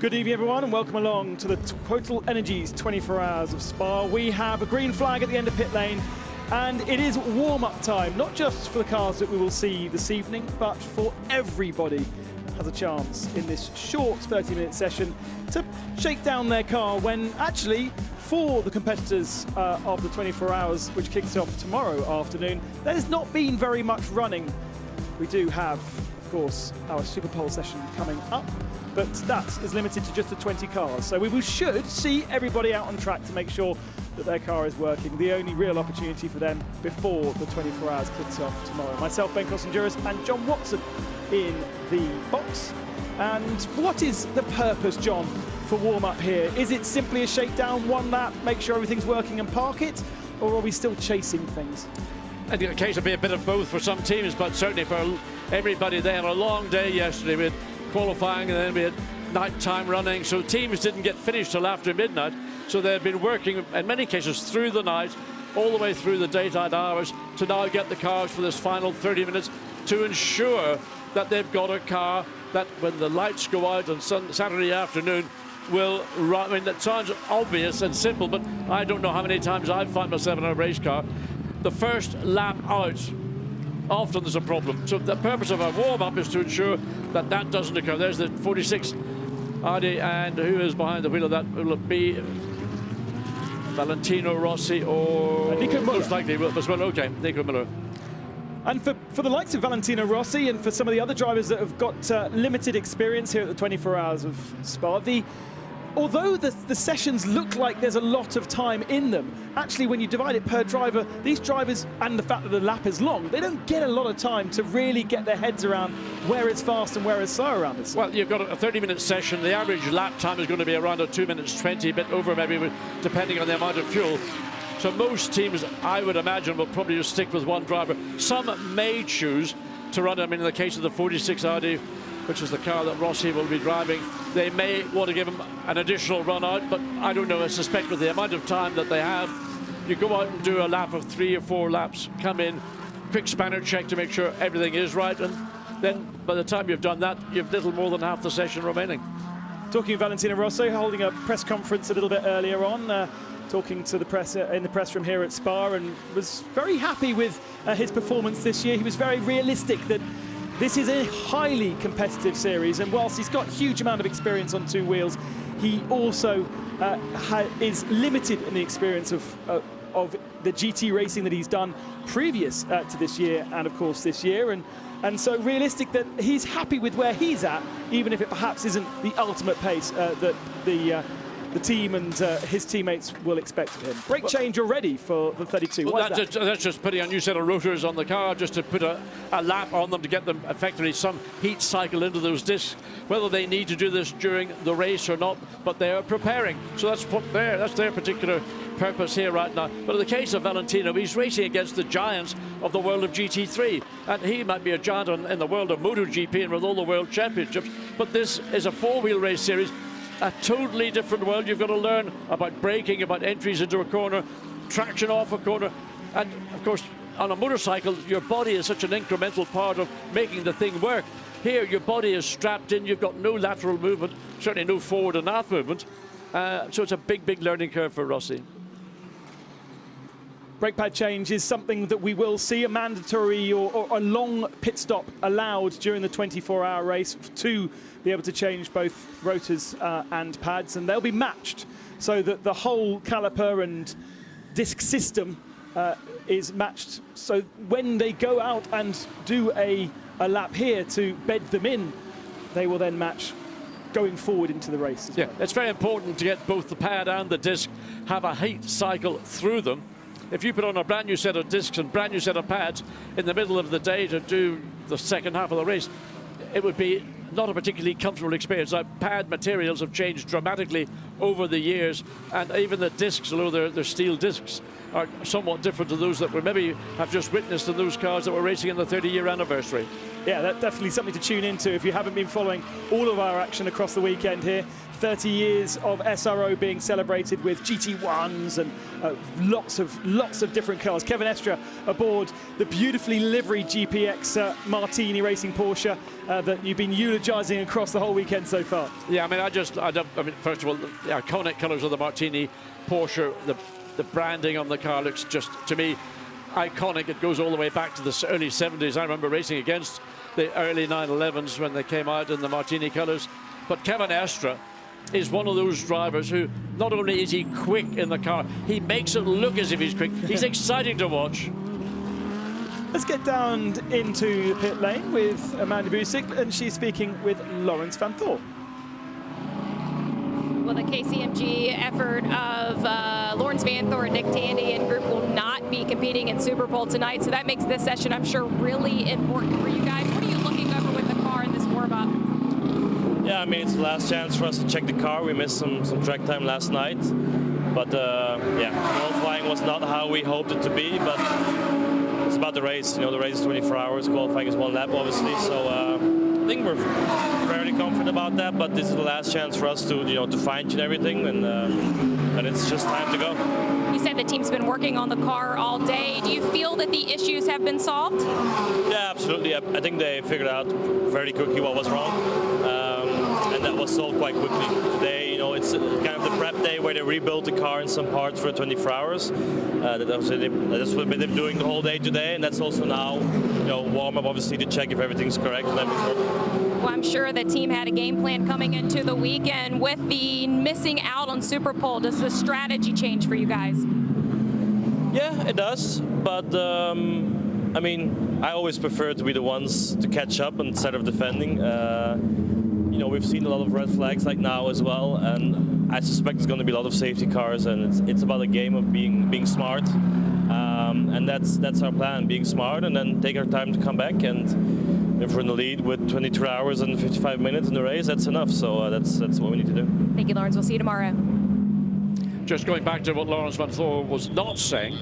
Good evening, everyone, and welcome along to the TotalEnergies 24 Hours of Spa. We have a green flag at the end of pit lane, and it is warm-up time, not just for the cars that we will see this evening, but for everybody has a chance in this short 30-minute session to shake down their car when actually, for the competitors of the 24 Hours, which kicks off tomorrow afternoon, there's not been very much running. We do have, of course, our Super Pole session coming up, but that is limited to just the 20 cars. So we should see everybody out on track to make sure that their car is working. The only real opportunity for them before the 24 Hours kicks off tomorrow. Myself, Ben Cossenduris, and John Watson in the box. And what is the purpose, John, for warm-up here? Is it simply a shakedown, one lap, make sure everything's working and park it? Or are we still chasing things? I think the case will be a bit of both for some teams, but certainly for everybody. They had a long day yesterday with qualifying, and then we had night-time running, so teams didn't get finished till after midnight. So they've been working, in many cases, through the night, all the way through the daytime hours, to now get the cars for this final 30 minutes to ensure that they've got a car that, when the lights go out on Saturday afternoon, will run. I mean, that sounds obvious and simple, but I don't know how many times I've found myself in a race car. The first lap out, often there's a problem. So the purpose of a warm-up is to ensure that that doesn't occur. There's the 46 Audi, and who is behind the wheel of that? Will it be Valentino Rossi or Nico Müller? Most likely, okay, Nico Müller. And for the likes of Valentino Rossi and for some of the other drivers that have got limited experience here at the 24 Hours of Spa, although the sessions look like there's a lot of time in them, actually when you divide it per driver, these drivers, and the fact that the lap is long, they don't get a lot of time to really get their heads around where it's fast and where it's slow around this. Well, you've got a 30-minute session. The average lap time is going to be around a 2 minutes 20, a bit over maybe, depending on the amount of fuel. So most teams, I would imagine, will probably just stick with one driver. Some may choose to run, I mean, in the case of the 46 Audi, which is the car that Rossi will be driving, they may want to give him an additional run out, but I don't know. I suspect with the amount of time that they have, you go out and do a lap of 3 or 4 laps, come in, quick spanner check to make sure everything is right, and then by the time you've done that, you've little more than half the session remaining. Talking of Valentino Rossi, holding a press conference a little bit earlier on, talking to the press in the press room here at Spa, and was very happy with his performance this year. He was very realistic that this is a highly competitive series, and whilst he's got a huge amount of experience on 2 wheels, he also is limited in the experience of the GT racing that he's done previous to this year and, of course, this year. And so realistic that he's happy with where he's at, even if it perhaps isn't the ultimate pace that the team and his teammates will expect of him. Brake change already for the 32. Well, that's just putting a new set of rotors on the car, just to put a lap on them to get them effectively some heat cycle into those discs. Whether they need to do this during the race or not, but they are preparing. So that's their particular purpose here right now. But in the case of Valentino, he's racing against the giants of the world of GT3, and he might be a giant in the world of MotoGP and with all the world championships. But this is a 4-wheel race series. A totally different world. You've got to learn about braking, about entries into a corner, traction off a corner, and of course on a motorcycle your body is such an incremental part of making the thing work. Here your body is strapped in, you've got no lateral movement, certainly no forward and aft movement, so it's a big learning curve for Rossi. Brake pad change is something that we will see, a mandatory or a long pit stop allowed during the 24-hour race to be able to change both rotors and pads, and they'll be matched so that the whole caliper and disc system is matched. So when they go out and do a lap here to bed them in, they will then match going forward into the race as well. It's very important to get both the pad and the disc have a heat cycle through them. If you put on a brand new set of discs and brand new set of pads in the middle of the day to do the second half of the race, it would be not a particularly comfortable experience. Pad materials have changed dramatically over the years, and even the discs, although they're steel discs, are somewhat different to those that we maybe have just witnessed in those cars that were racing in the 30-year anniversary. Yeah, that's definitely something to tune into if you haven't been following all of our action across the weekend here. 30 years of SRO being celebrated with GT1s and lots of different cars. Kevin Estre aboard the beautifully livery GPX Martini Racing Porsche that you've been eulogizing across the whole weekend so far. Yeah, I mean, first of all, the iconic colors of the Martini Porsche, the branding on the car looks just, to me, iconic. It goes all the way back to the early 70s. I remember racing against the early 911s when they came out in the Martini colors. But Kevin Estre is one of those drivers who, not only is he quick in the car, he makes it look as if he's quick. He's exciting to watch. Let's get down into the pit lane with Amanda Busick, and she's speaking with Lawrence Van Thor. Well, the KCMG effort of Lawrence Van Thor and Nick Tandy and group will not be competing in Super Bowl tonight, so that makes this session, I'm sure, really important for you guys. What are you looking over with the car in this warm-up? Yeah, I mean, it's the last chance for us to check the car. We missed some track time last night, but yeah, qualifying was not how we hoped it to be, but it's about the race. You know, the race is 24 hours, qualifying is 1 lap, obviously, so I think we're fairly confident about that, but this is the last chance for us to, to fine-tune everything, and it's just time to go. You said the team's been working on the car all day. Do you feel that the issues have been solved? Yeah, absolutely. I think they figured out very quickly what was wrong, and that was solved quite quickly. Today, it's kind of the prep day where they rebuilt the car in some parts for 24 hours. That's what they've been doing the whole day today, and that's also now, warm up obviously to check if everything's correct and everything's working. Well, I'm sure the team had a game plan coming into the weekend. With the missing out on Super Pole, does the strategy change for you guys? Yeah, it does, but I mean, I always prefer to be the ones to catch up instead of defending. We've seen a lot of red flags like now as well, and I suspect there's going to be a lot of safety cars, and it's about a game of being smart, and that's our plan: being smart, and then take our time to come back. And if we're in the lead with 22 hours and 55 minutes in the race, that's enough. So that's what we need to do. Thank you, Lawrence. We'll see you tomorrow. Just going back to what Lawrence Van Thor was not saying,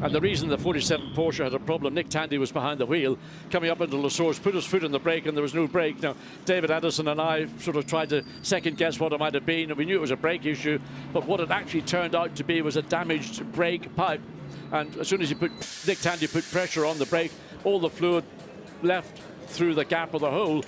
and the reason the 47 Porsche had a problem, Nick Tandy was behind the wheel, coming up into La Source, put his foot on the brake, and there was no brake. Now, David Addison and I sort of tried to second-guess what it might have been, and we knew it was a brake issue, but what it actually turned out to be was a damaged brake pipe. And as soon as Nick Tandy put pressure on the brake, all the fluid left through the gap of the hole.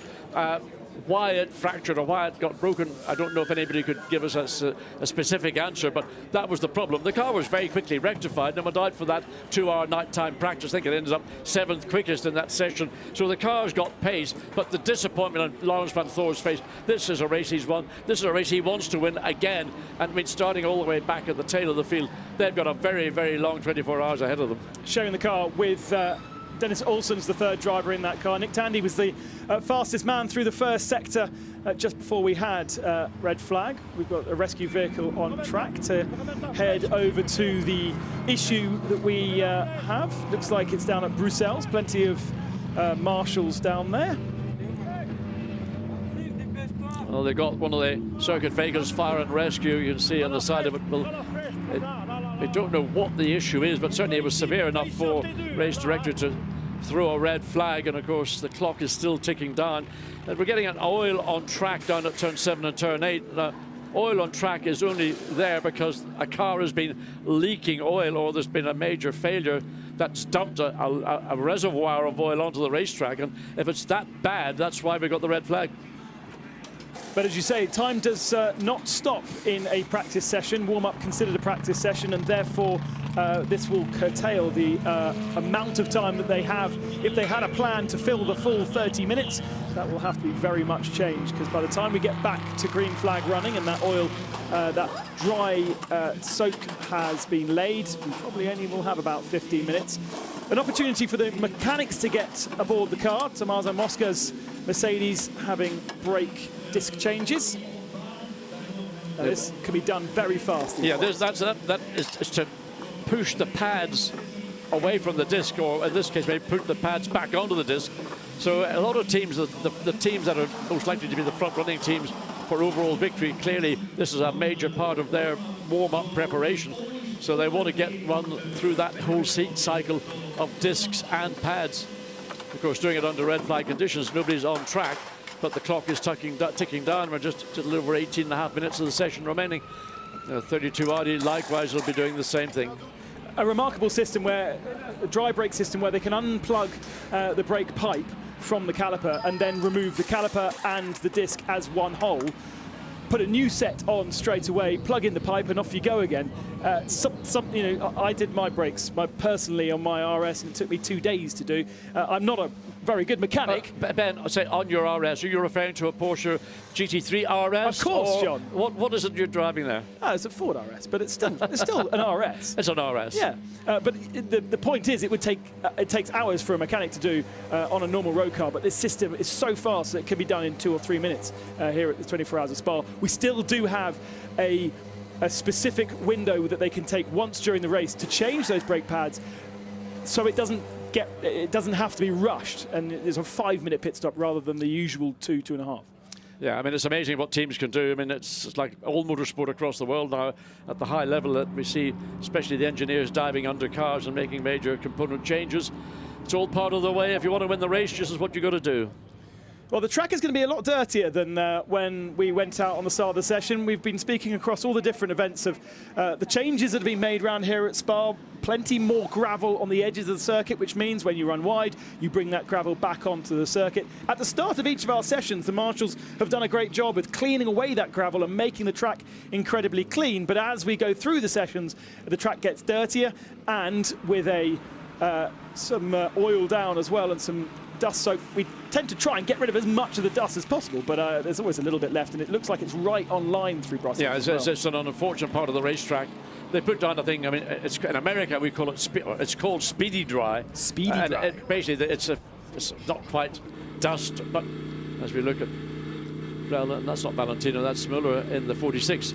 Why it fractured or why it got broken, I don't know if anybody could give us a specific answer, but that was the problem. The car was very quickly rectified, no doubt for that 2-hour nighttime practice. I think it ended up 7th quickest in that session. So the car's got pace, but the disappointment on Lawrence Van Thor's face, this is a race he's won. This is a race he wants to win again. And I mean, starting all the way back at the tail of the field, they've got a very, very long 24 hours ahead of them. Sharing the car with Dennis Olsen's the third driver in that car. Nick Tandy was the fastest man through the first sector just before we had red flag. We've got a rescue vehicle on track to head over to the issue that we have. Looks like it's down at Bruxelles. Plenty of marshals down there. Well, they've got one of the circuit vehicles, fire and rescue, you can see on the side of it. I don't know what the issue is, but certainly it was severe enough for race director to throw a red flag, and of course the clock is still ticking down. And we're getting an oil on track down at turn 7 and turn 8. Now, oil on track is only there because a car has been leaking oil, or there's been a major failure that's dumped a reservoir of oil onto the racetrack, and if it's that bad, that's why we got the red flag. But as you say, time does not stop in a practice session. Warm-up considered a practice session, and therefore this will curtail the amount of time that they have. If they had a plan to fill the full 30 minutes, that will have to be very much changed, because by the time we get back to green flag running and that oil, that dry soak has been laid, we probably only will have about 15 minutes. An opportunity for the mechanics to get aboard the car. Tommaso Mosca's Mercedes having brake disc changes. Now, this can be done very fast. Yeah, that is to push the pads away from the disc, or in this case, maybe put the pads back onto the disc. So a lot of teams, the teams that are most likely to be the front-running teams, for overall victory. Clearly, this is a major part of their warm-up preparation. So they want to run through that whole seat cycle of discs and pads. Of course, doing it under red flag conditions, nobody's on track, but the clock is ticking down. We're just a little over 18.5 minutes of the session remaining. 32 Audi likewise will be doing the same thing. A remarkable system a dry brake system where they can unplug the brake pipe from the caliper and then remove the caliper and the disc as one whole, put a new set on straight away, plug in the pipe, and off you go again. You know, I did my brakes personally on my RS, and it took me 2 days to do. I'm not a very good mechanic. Ben, say on your RS, are you referring to a Porsche GT3 RS? Of course, John. What is it you're driving there? Oh, it's a Ford RS, but it's still an RS. It's an RS. Yeah, but the point is, it takes hours for a mechanic to do on a normal road car. But this system is so fast that it can be done in 2 or 3 minutes here at the 24 Hours of Spa. We still do have a specific window that they can take once during the race to change those brake pads, so it doesn't have to be rushed, and there's a 5-minute pit stop rather than the usual 2.5. Yeah, I mean, it's amazing what teams can do. I mean, it's like all motorsport across the world now at the high level that we see, especially the engineers diving under cars and making major component changes. It's all part of the way. If you want to win the race, this is what you've got to do. Well, the track is going to be a lot dirtier than when we went out on the start of the session. We've been speaking across all the different events of the changes that have been made around here at Spa. Plenty more gravel on the edges of the circuit, which means when you run wide, you bring that gravel back onto the circuit. At the start of each of our sessions, the marshals have done a great job with cleaning away that gravel and making the track incredibly clean. But as we go through the sessions, the track gets dirtier, and with some oil down as well and some dust, so we tend to try and get rid of as much of the dust as possible, but there's always a little bit left, and it looks like it's right on line through Brussels. Yeah, it's an unfortunate part of the racetrack. They put down a thing. I mean, it's in America we call it it's called speedy dry. Speedy dry. Basically, it's not quite dust, but as we look at, well, that's not Valentino, that's Muller in the 46.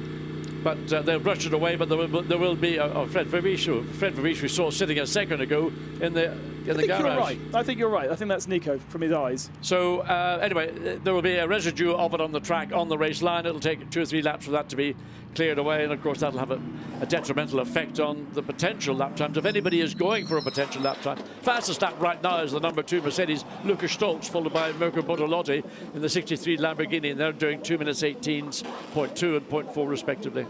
But they'll brush it away. But there will be Fred Vervish we saw sitting a second ago in the garage. I think you're right. I think that's Nico from his eyes. So anyway, there will be a residue of it on the track, on the race line. It'll take 2 or 3 laps for that to be cleared away, and of course that'll have a detrimental effect on the potential lap times. If anybody is going for a potential lap time, fastest lap right now is the number 2 Mercedes, Lukas Stolz, followed by Mirko Bortolotti in the 63 Lamborghini, and they're doing 2 minutes 18.2 and 0.4 respectively.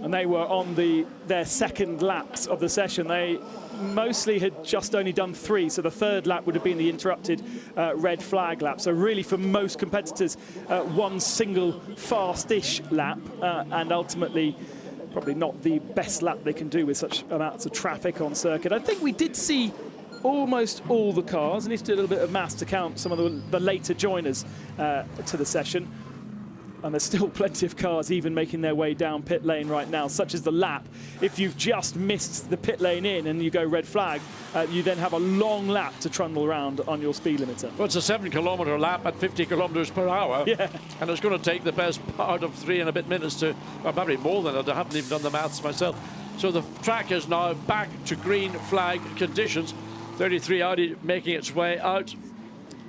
And they were on their second laps of the session. They mostly had just only done 3, so the third lap would have been the interrupted red flag lap. So really, for most competitors, one single fast-ish lap, and ultimately probably not the best lap they can do with such amounts of traffic on circuit. I think we did see almost all the cars. I need to do a little bit of maths to count some of the later joiners to the session. And there's still plenty of cars even making their way down pit lane right now, such as the lap. If you've just missed the pit lane in and you go red flag, you then have a long lap to trundle around on your speed limiter. Well, it's a 7-kilometre lap at 50 kilometres per hour. Yeah. And it's going to take the best part of 3 and a bit minutes to, well, probably more than that. I haven't even done the maths myself. So the track is now back to green flag conditions. 33 Audi making its way out.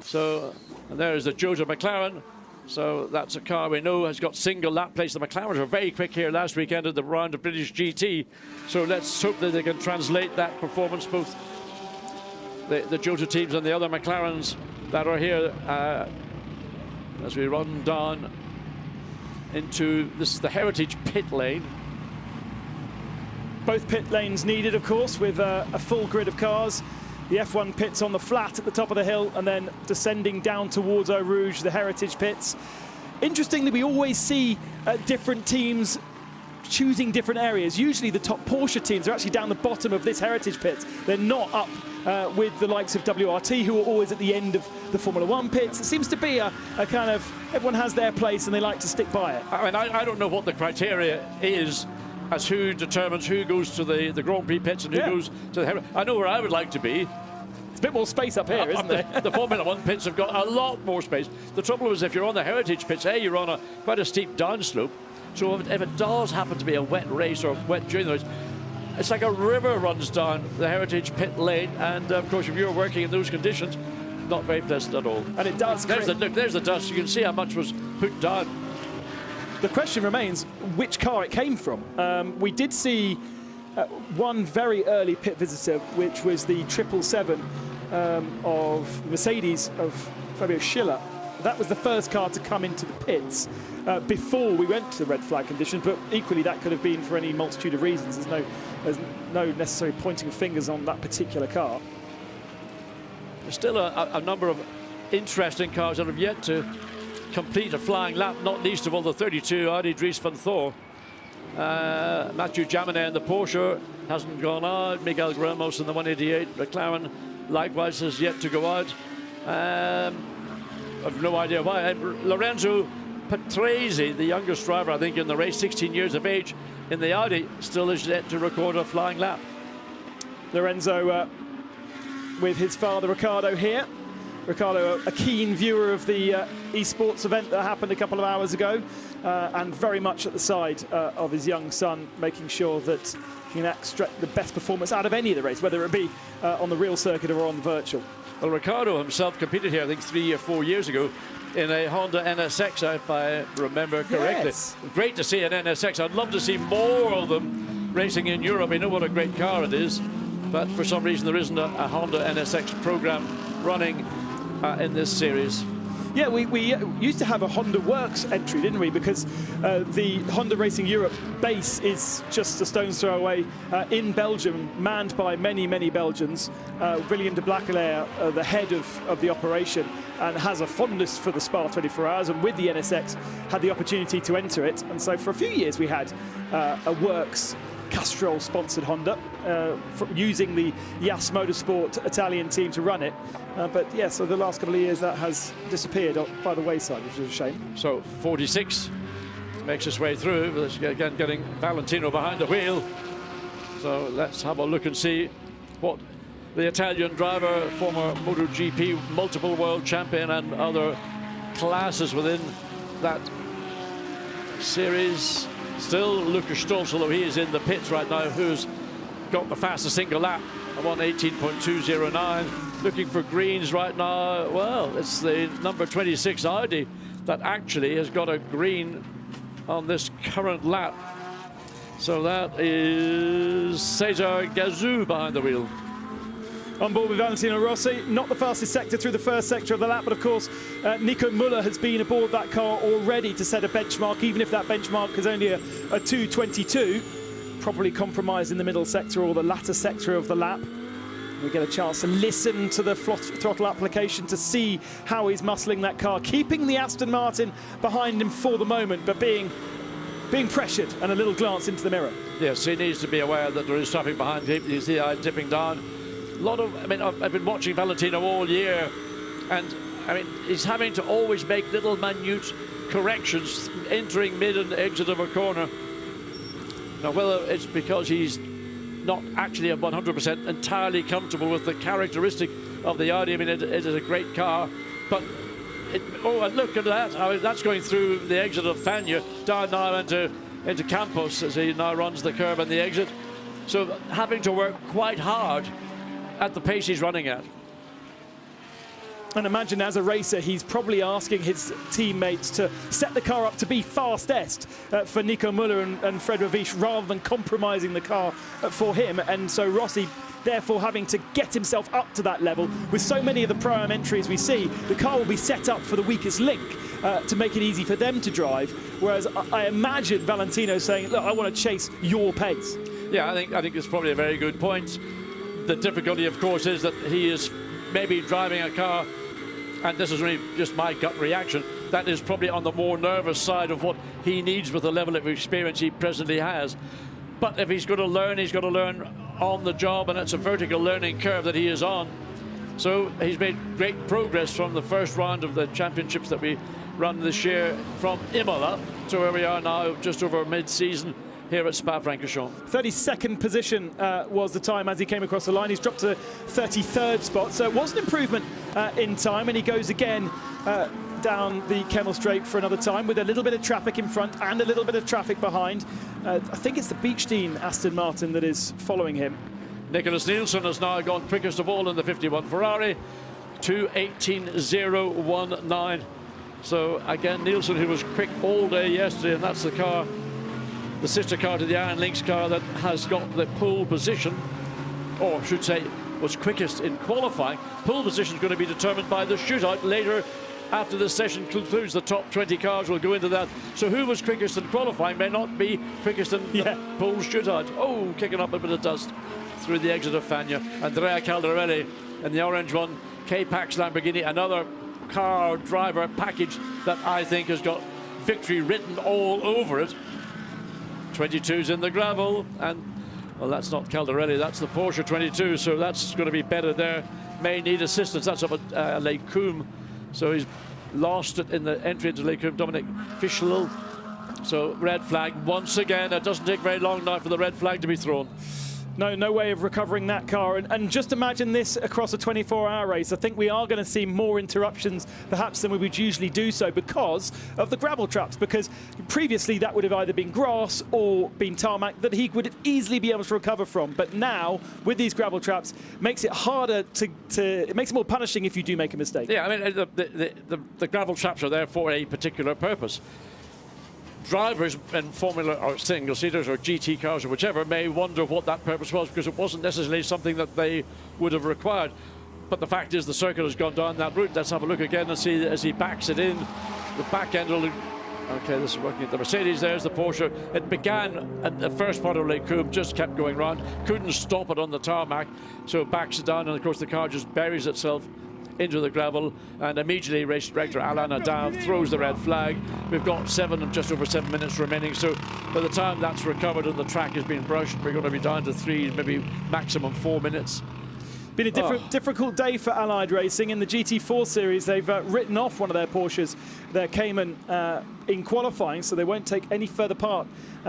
So, and there's the Jota McLaren. So that's a car we know has got single lap place. The McLarens were very quick here last weekend at the round of British GT. So let's hope that they can translate that performance, both the Jota teams and the other McLarens that are here as we run down into this is the Heritage pit lane. Both pit lanes needed, of course, with a full grid of cars. The F1 pits on the flat at the top of the hill, and then descending down towards Eau Rouge, the Heritage pits. Interestingly, we always see different teams choosing different areas. Usually the top Porsche teams are actually down the bottom of this Heritage pit. They're not up with the likes of WRT, who are always at the end of the Formula One pits. It seems to be a kind of, everyone has their place and they like to stick by it. I mean, I don't know what the criteria is as who determines who goes to the Grand Prix pits and who goes to the Heritage. I know where I would like to be. It's a bit more space up here, isn't there? The Formula One pits have got a lot more space. The trouble is, if you're on the Heritage pits, you're on quite a steep downslope. So if it does happen to be a wet race or wet during the race, it's like a river runs down the Heritage pit lane. And of course, if you're working in those conditions, not very pleasant at all. And it does. There's the dust. You can see how much was put down. the question remains which car it came from. We did see one very early pit visitor, which was the 777 of Mercedes of Fabio Schiller. That was the first car to come into the pits before we went to the red flag conditions, but equally that could have been for any multitude of reasons. There's no necessary pointing of fingers on that particular car. There's still a number of interesting cars that have yet to complete a flying lap, not least of all the 32 Audi Dries van Thor. Mathieu Jaminet in the Porsche hasn't gone out. Miguel Ramos in the 188 McLaren likewise has yet to go out. I've no idea why. Lorenzo Patrese, the youngest driver I think in the race, 16 years of age in the Audi, still is yet to record a flying lap. Lorenzo with his father Ricardo here. Ricardo, a keen viewer of the esports event that happened a couple of hours ago, and very much at the side of his young son, making sure that he can extract the best performance out of any of the race, whether it be on the real circuit or on the virtual. Well, Ricardo himself competed here, I think, 3 or 4 years ago in a Honda NSX, if I remember correctly. Yes. Great to see an NSX. I'd love to see more of them racing in Europe. We know what a great car it is, but for some reason there isn't a Honda NSX program running in this series. Yeah, we used to have a Honda Works entry, didn't we? Because the Honda Racing Europe base is just a stone's throw away in Belgium, manned by many, many Belgians. William de Blackelair, the head of the operation, and has a fondness for the Spa 24 Hours, and with the NSX had the opportunity to enter it. And so for a few years we had a Works Castrol-sponsored Honda, using the SRO Motorsports Italian team to run it. But yes, yeah, so the last couple of years that has disappeared by the wayside, which is a shame. So 46 makes its way through, again getting Valentino behind the wheel. So let's have a look and see what the Italian driver, former MotoGP, multiple world champion and other classes within that series. Still Lucas Stolz, although he is in the pits right now, who's got the fastest single lap, 1:18.209. Looking for greens right now. Well, it's the number 26 Audi that actually has got a green on this current lap. So that is Cesar Gazou behind the wheel. On board with Valentino Rossi, not the fastest sector through the first sector of the lap, but of course Nico Müller has been aboard that car already to set a benchmark, even if that benchmark is only a 2:22, probably compromised in the middle sector or the latter sector of the lap. We get a chance to listen to the throttle application to see how he's muscling that car, keeping the Aston Martin behind him for the moment, but being pressured, and a little glance into the mirror. Yes, he needs to be aware that there is traffic behind him. You see the eye dipping down. I've been watching Valentino all year, and I mean, he's having to always make little minute corrections entering mid and exit of a corner. Now, whether it's because he's not actually 100% entirely comfortable with the characteristic of the Audi, I mean, it is a great car, but and look at that, I mean, that's going through the exit of Fagnes, down now into Campos as he now runs the curve and the exit. So having to work quite hard at the pace he's running at. And imagine as a racer, he's probably asking his teammates to set the car up to be fastest for Nico Müller and Fred Raviche, rather than compromising the car for him. And so Rossi, therefore, having to get himself up to that level. With so many of the Pro-Am entries we see, the car will be set up for the weakest link to make it easy for them to drive. Whereas I imagine Valentino saying, look, I want to chase your pace. Yeah, I think it's probably a very good point. The difficulty, of course, is that he is maybe driving a car, and this is really just my gut reaction, that is probably on the more nervous side of what he needs with the level of experience he presently has. But if he's going to learn, he's got to learn on the job, and it's a vertical learning curve that he is on. So he's made great progress from the first round of the championships that we run this year, from Imola to where we are now, just over mid-season here at Spa-Francorchamps. 32nd position was the time as he came across the line. He's dropped to 33rd spot, so it was an improvement in time, and he goes again down the Kemmel Straight for another time with a little bit of traffic in front and a little bit of traffic behind. I think it's the Beechstein Aston Martin that is following him. Nicholas Nielsen has now gone quickest of all in the 51 Ferrari, 2:18.019. So again, Nielsen, who was quick all day yesterday, and that's the car, the sister car to the Iron Lynx car that has got the pole position, or I should say was quickest in qualifying. Pole position is going to be determined by the shootout later. After this session concludes, the top 20 cars will go into that. So who was quickest in qualifying may not be quickest in the pole shootout. Oh, kicking up a bit of dust through the exit of Fagna. Andrea Calderon in the orange one. K-Pax Lamborghini, another car driver package that I think has got victory written all over it. 22's in the gravel, and well, that's not Calderon, that's the Porsche 22, so that's going to be better there. May need assistance. That's up at Lake Coombe, so he's lost it in the entry into Lake Coombe. Dominic Fischl. So red flag once again. It doesn't take very long now for the red flag to be thrown. No way of recovering that car. And just imagine this across a 24-hour race. I think we are going to see more interruptions perhaps than we would usually do so because of the gravel traps, because previously that would have either been grass or been tarmac that he would easily be able to recover from. But now, with these gravel traps, makes it harder it makes it more punishing if you do make a mistake. Yeah, I mean, the gravel traps are there for a particular purpose. Drivers in Formula or single-seaters or GT cars or whichever may wonder what that purpose was, because it wasn't necessarily something that they would have required. But the fact is the circuit has gone down that route. Let's have a look again and see as he backs it in. The back end will... Okay, this is working at the Mercedes. There's the Porsche. It began at the first part of Lake Coombe, just kept going round. Couldn't stop it on the tarmac, so it backs it down, and of course the car just buries itself into the gravel, and immediately race director Alain Adam throws the red flag. We've got just over 7 minutes remaining, so by the time that's recovered and the track has been brushed, we're going to be down to 3, maybe maximum 4 minutes. Been a difficult day for Allied Racing. In the GT4 series, they've written off one of their Porsches, their Cayman, in qualifying, so they won't take any further part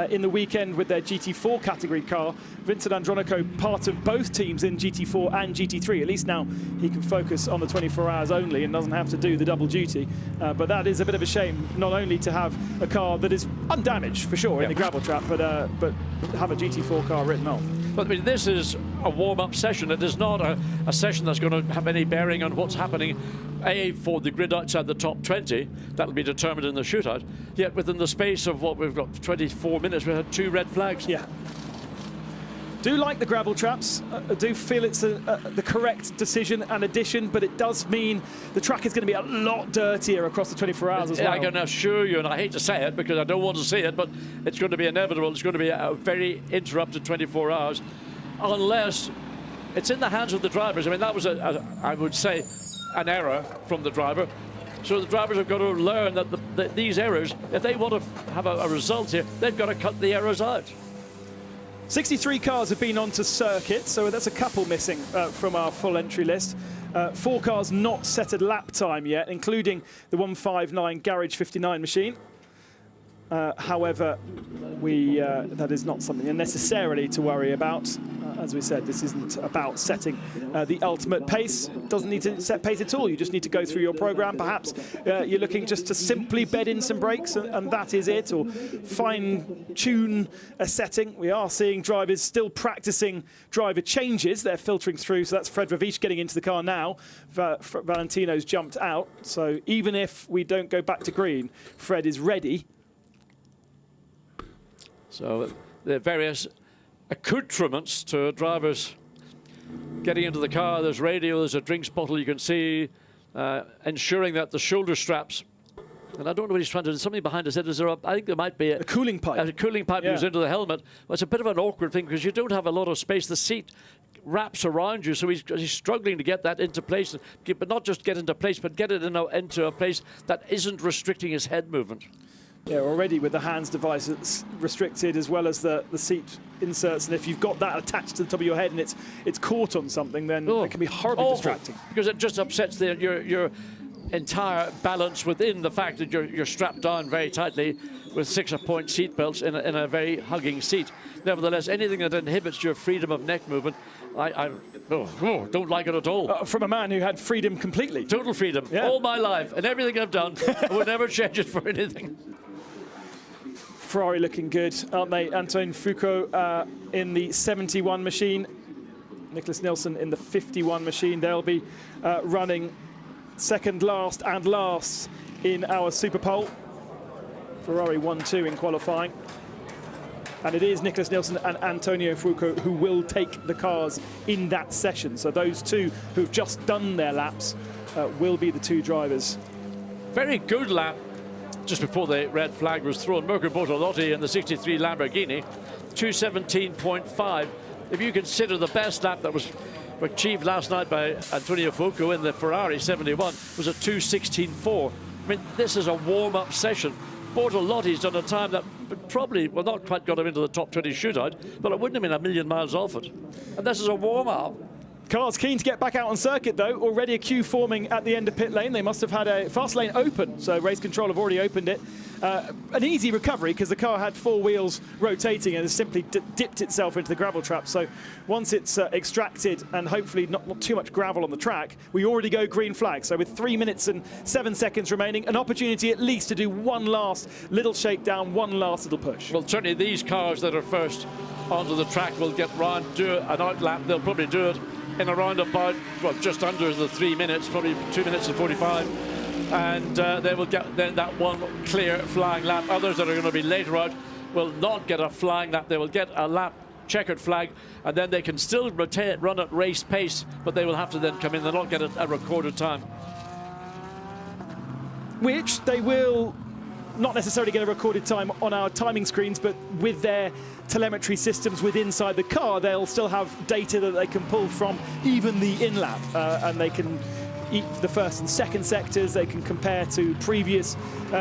in the weekend with their GT4 category car. Vincent Andronico, part of both teams in GT4 and GT3. At least now he can focus on the 24 hours only and doesn't have to do the double duty. But that is a bit of a shame, not only to have a car that is undamaged for sure in the gravel trap, but have a GT4 car written off. But I mean, this is a warm-up session. It is not a session that's going to have any bearing on what's happening, for the grid outside the top 20. That'll be determined in the shootout. Yet within the space of what we've got, 24 minutes, we had 2 red flags. Yeah. Do like the gravel traps. I do feel it's the correct decision and addition, but it does mean the track is going to be a lot dirtier across the 24 hours as well. I can assure you, and I hate to say it because I don't want to see it, but it's going to be inevitable. It's going to be a very interrupted 24 hours, unless it's in the hands of the drivers. I mean, that was, I would say, an error from the driver. So the drivers have got to learn that these errors, if they want to have a result here, they've got to cut the errors out. 63 cars have been onto circuit, so that's a couple missing from our full entry list. 4 cars not set at lap time yet, including the 159 Garage 59 machine. However, that is not something necessarily to worry about. As we said, this isn't about setting the ultimate pace. Doesn't need to set pace at all. You just need to go through your program. Perhaps you're looking just to simply bed in some brakes, and that is it, or fine-tune a setting. We are seeing drivers still practicing driver changes. They're filtering through, so that's Fred Ravish getting into the car now. Valentino's jumped out, so even if we don't go back to green, Fred is ready. So the various accoutrements to drivers getting into the car. There's radio, there's a drinks bottle you can see, ensuring that the shoulder straps, and I don't know what he's trying to do, something behind his head. I think there might be a cooling pipe. A cooling pipe goes into the helmet. Well, it's a bit of an awkward thing because you don't have a lot of space. The seat wraps around you, so he's struggling to get that into place, but not just get into place, but get it into a place that isn't restricting his head movement. Yeah, already with the hands device, it's restricted, as well as the seat inserts. And if you've got that attached to the top of your head and it's caught on something, then it can be horribly distracting. Because it just upsets your entire balance within the fact that you're strapped down very tightly with 6-point seat belts in a very hugging seat. Nevertheless, anything that inhibits your freedom of neck movement, I don't like it at all. From a man who had freedom completely. Total freedom, all my life, and everything I've done, I would never change it for anything. Ferrari looking good, aren't they? Antoine Foucault in the 71 machine. Nicholas Nielsen in the 51 machine. They'll be running second last and last in our Super Pole. Ferrari 1-2 in qualifying. And it is Nicholas Nielsen and Antonio Fuoco who will take the cars in that session. So those two who've just done their laps will be the two drivers. Very good lap just before the red flag was thrown. Mirko Bortolotti in the 63 Lamborghini, 2:17.5. If you consider the best lap that was achieved last night by Antonio Fuoco in the Ferrari 71 was a 2:16.4. I mean, this is a warm-up session. Bortolotti's done a time that probably, well, not quite got him into the top 20 shootout, but it wouldn't have been a million miles off it. And this is a warm-up. Cars keen to get back out on circuit, though. Already a queue forming at the end of pit lane. They must have had a fast lane open, so race control have already opened it. An easy recovery because the car had four wheels rotating and has simply dipped itself into the gravel trap. So once it's extracted and hopefully not too much gravel on the track, we already go green flag. So with 3 minutes and 7 seconds remaining, an opportunity at least to do one last little shakedown, one last little push. Well, certainly these cars that are first onto the track will get round, do an outlap. They'll probably do it in around about, well, just under the 3 minutes, probably 2 minutes and 45. And they will get then that one clear flying lap. Others that are going to be later out will not get a flying lap. They will get a lap checkered flag, and then they can still rotate, run at race pace, but they will have to then come in. They'll not get a recorded time. Which they will not necessarily get a recorded time on our timing screens, but with their telemetry systems within inside the car, they'll still have data that they can pull from even the in-lap, and they can the first and second sectors, they can compare to previous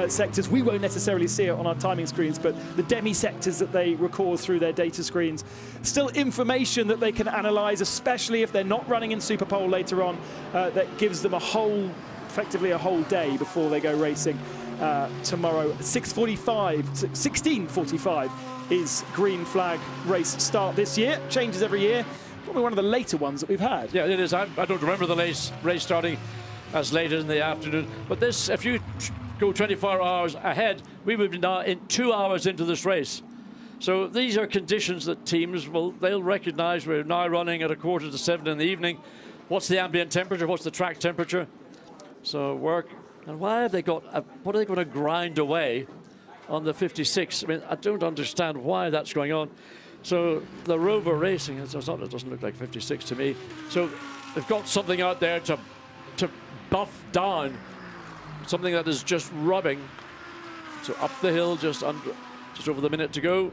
sectors. We won't necessarily see it on our timing screens, but the demi-sectors that they record through their data screens, still information that they can analyze, especially if they're not running in Superpole later on, that gives them effectively a whole day before they go racing tomorrow. 16:45 is green flag race start this year. Changes every year. Probably one of the later ones that we've had. Yeah, it is. I don't remember the race starting as late in the afternoon. But this, if you go 24 hours ahead, we would be now in 2 hours into this race. So these are conditions that teams they'll recognize. We're now running at 6:45 in the evening. What's the ambient temperature? What's the track temperature? So work. And why have they got? What are they going to grind away on the 56? I mean, I don't understand why that's going on. So the Rover Racing, it doesn't look like 56 to me. So they've got something out there to buff down, something that is just rubbing. So up the hill, just over the minute to go.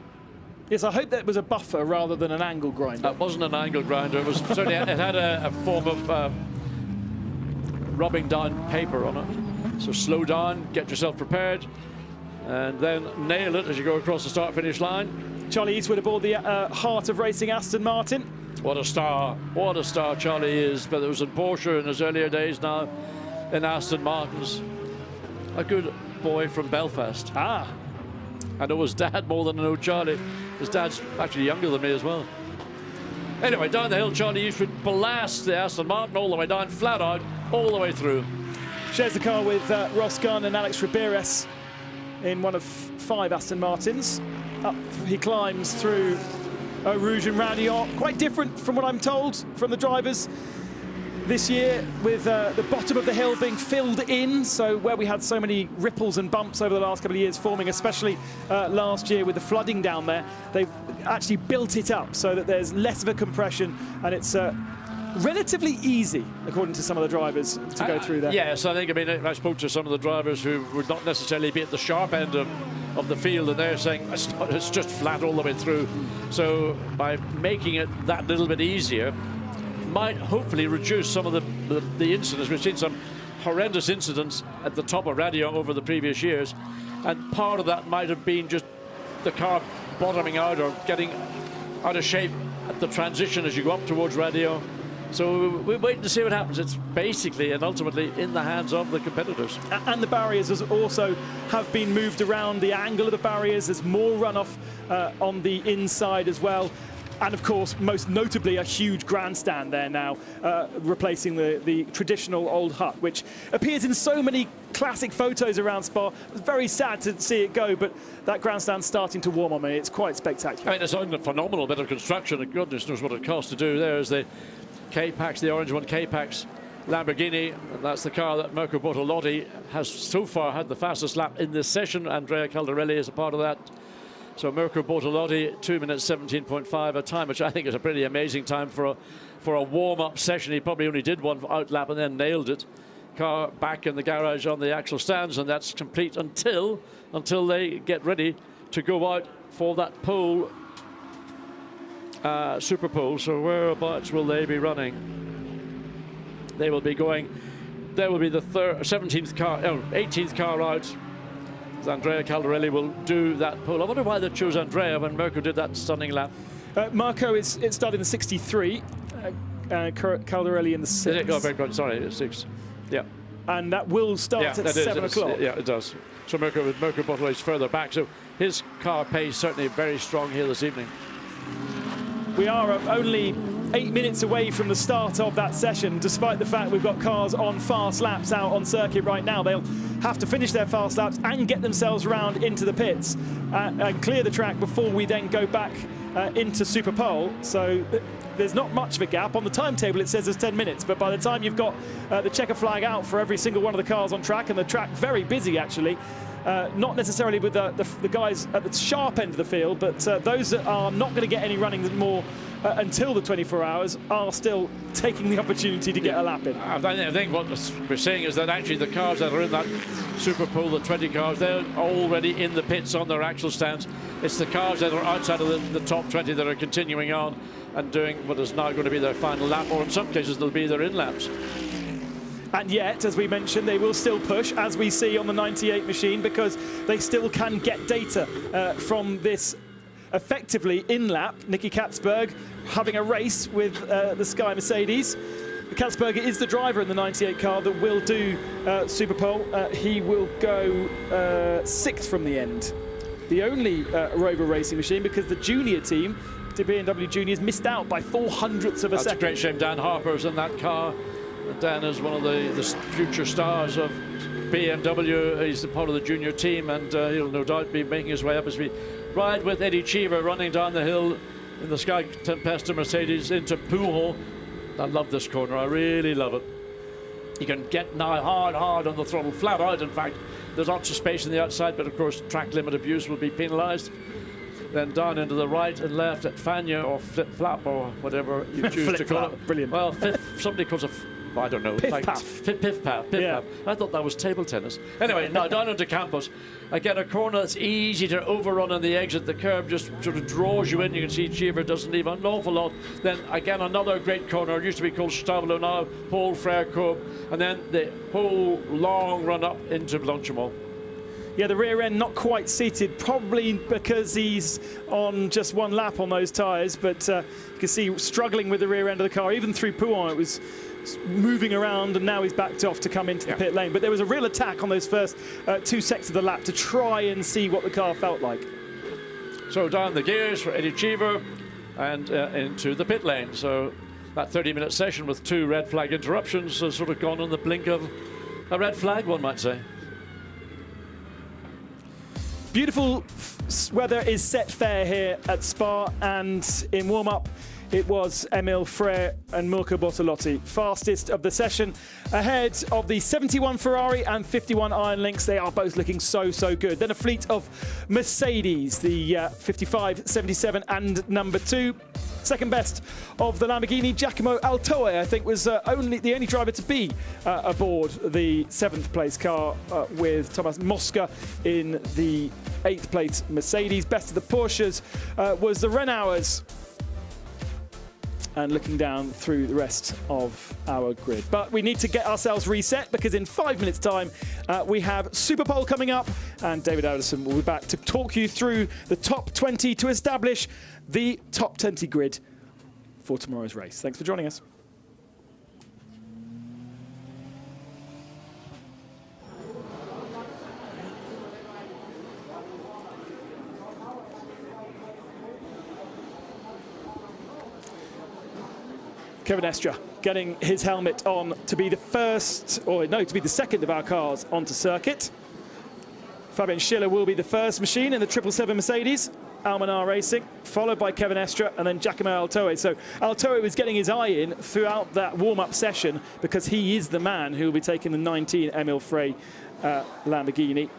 Yes, I hope that was a buffer rather than an angle grinder. That wasn't an angle grinder. It was certainly it had a form of rubbing down paper on it. So slow down, get yourself prepared, and then nail it as you go across the start-finish line. Charlie Eastwood aboard the heart of racing Aston Martin. What a star Charlie is. But it was in Porsche in his earlier days, now in Aston Martins. A good boy from Belfast. Ah. I know his dad more than I know Charlie. His dad's actually younger than me as well. Anyway, down the hill, Charlie Eastwood blasts the Aston Martin all the way down, flat out, all the way through. Shares the car with Ross Gunn and Alex Riberas in one of 5 Aston Martins. Up he climbs through Rouge and Radiant. Quite different from what I'm told from the drivers this year, with the bottom of the hill being filled in. So where we had so many ripples and bumps over the last couple of years forming, especially last year with the flooding down there, they've actually built it up so that there's less of a compression, and it's relatively easy, according to some of the drivers, to go through there. Yes, I mean, I spoke to some of the drivers who would not necessarily be at the sharp end of the field, and they're saying it's just flat all the way through. So by making it that little bit easier, might hopefully reduce some of the incidents. We've seen some horrendous incidents at the top of Radio over the previous years, and part of that might have been just the car bottoming out or getting out of shape at the transition as you go up towards Radio. So we're waiting to see what happens. It's basically and ultimately in the hands of the competitors. And the barriers also have been moved around. The angle of the barriers, there's more runoff on the inside as well. And of course, most notably, a huge grandstand there now, replacing the traditional old hut, which appears in so many classic photos around Spa. It's very sad to see it go, but that grandstand's starting to warm on me. It's quite spectacular. I mean, it's a phenomenal bit of construction, and goodness knows what it costs to do. There's the K-Pax, the orange one, K-Pax, Lamborghini, and that's the car that Mirko Bortolotti has so far had the fastest lap in this session. Andrea Calderon is a part of that. So Mirko Bortolotti, 2 minutes 17.5, a time which I think is a pretty amazing time for a warm-up session. He probably only did one out lap and then nailed it. Car back in the garage on the axle stands, and that's complete until they get ready to go out for that pole, super pole. So whereabouts will they be running? They will be going, there will be the 17th car, 18th car out. Andrea Calderon will do that pole. I wonder why they chose Andrea when Mirko did that stunning lap. Marco is starting the 63, Calderon in the 6. Oh, very good. Sorry, it's 6. Yeah. And that will start at 7 o'clock. Yeah, it does. So Mirko Bortolotti is further back. So his car pace certainly very strong here this evening. We are only 8 minutes away from the start of that session, despite the fact we've got cars on fast laps out on circuit right now. They'll have to finish their fast laps and get themselves round into the pits and clear the track before we then go back into Super Pole. So there's not much of a gap. On the timetable it says there's 10 minutes, but by the time you've got the checker flag out for every single one of the cars on track, and the track very busy actually, not necessarily with the guys at the sharp end of the field, but those that are not going to get any running more until the 24 hours are still taking the opportunity to get a lap in. I think what we're saying is that actually the cars that are in that Super Pole, the 20 cars, they're already in the pits on their axle stands. It's the cars that are outside of the top 20 that are continuing on and doing what is now going to be their final lap, or in some cases they'll be their in-laps. And yet, as we mentioned, they will still push, as we see on the 98 machine, because they still can get data from this effectively in-lap. Nicky Katzberg having a race with the Sky Mercedes. Katzberg is the driver in the 98 car that will do Super Pole. He will go 6th from the end. The only Rover racing machine, because the junior team, the BMW Juniors, missed out by 0.04 of a second. That's a great shame. Dan Harper's in that car. Dan is one of the future stars of BMW. He's a part of the junior team, and he'll no doubt be making his way up as we ride with Eddie Cheever running down the hill in the Sky Tempesta Mercedes into Pujol. I love this corner. I really love it. You can get now hard on the throttle, flat out. In fact, there's lots of space on the outside, but of course track limit abuse will be penalised. Then down into the right and left at Fanya, or flip-flap, or whatever you choose to call it. Brilliant. Well, somebody calls it, I don't know. Piff-paff. Piff-paff. Yeah. I thought that was table tennis. Anyway, now down into Campos. Again, a corner that's easy to overrun on the exit. The curb just sort of draws you in. You can see Cheever doesn't leave an awful lot. Then again, another great corner. It used to be called Stablo, now Paul Frere Cope. And then the whole long run up into Blanchimont. Yeah, the rear end not quite seated, probably because he's on just one lap on those tyres, but you can see struggling with the rear end of the car. Even through Pouin, it was moving around, and now he's backed off to come into the pit lane. But there was a real attack on those first 2 sectors of the lap to try and see what the car felt like. So down the gears for Eddie Cheever and into the pit lane. So that 30-minute session with 2 red flag interruptions has sort of gone on the blink of a red flag, one might say. Beautiful weather is set fair here at Spa, and in warm-up it was Emil Frere and Mirko Bortolotti, fastest of the session, ahead of the 71 Ferrari and 51 Iron Lynx. They are both looking so good. Then a fleet of Mercedes, the 55, 77 and number 2. Second best of the Lamborghini, Giacomo Altoe, I think, was the only driver to be aboard the 7th place car with Thomas Mosca in the 8th place Mercedes. Best of the Porsches was the Renaults. And looking down through the rest of our grid. But we need to get ourselves reset, because in 5 minutes' time we have Super Pole coming up, and David Alderson will be back to talk you through the top 20 to establish the top 20 grid for tomorrow's race. Thanks for joining us. Kevin Estra getting his helmet on to be the first, or no, to be the second of our cars onto circuit. Fabian Schiller will be the first machine in the 777 Mercedes, Almanar Racing, followed by Kevin Estra, and then Giacomo Altoe. So Altoe was getting his eye in throughout that warm-up session because he is the man who will be taking the 19 Emil Frey Lamborghini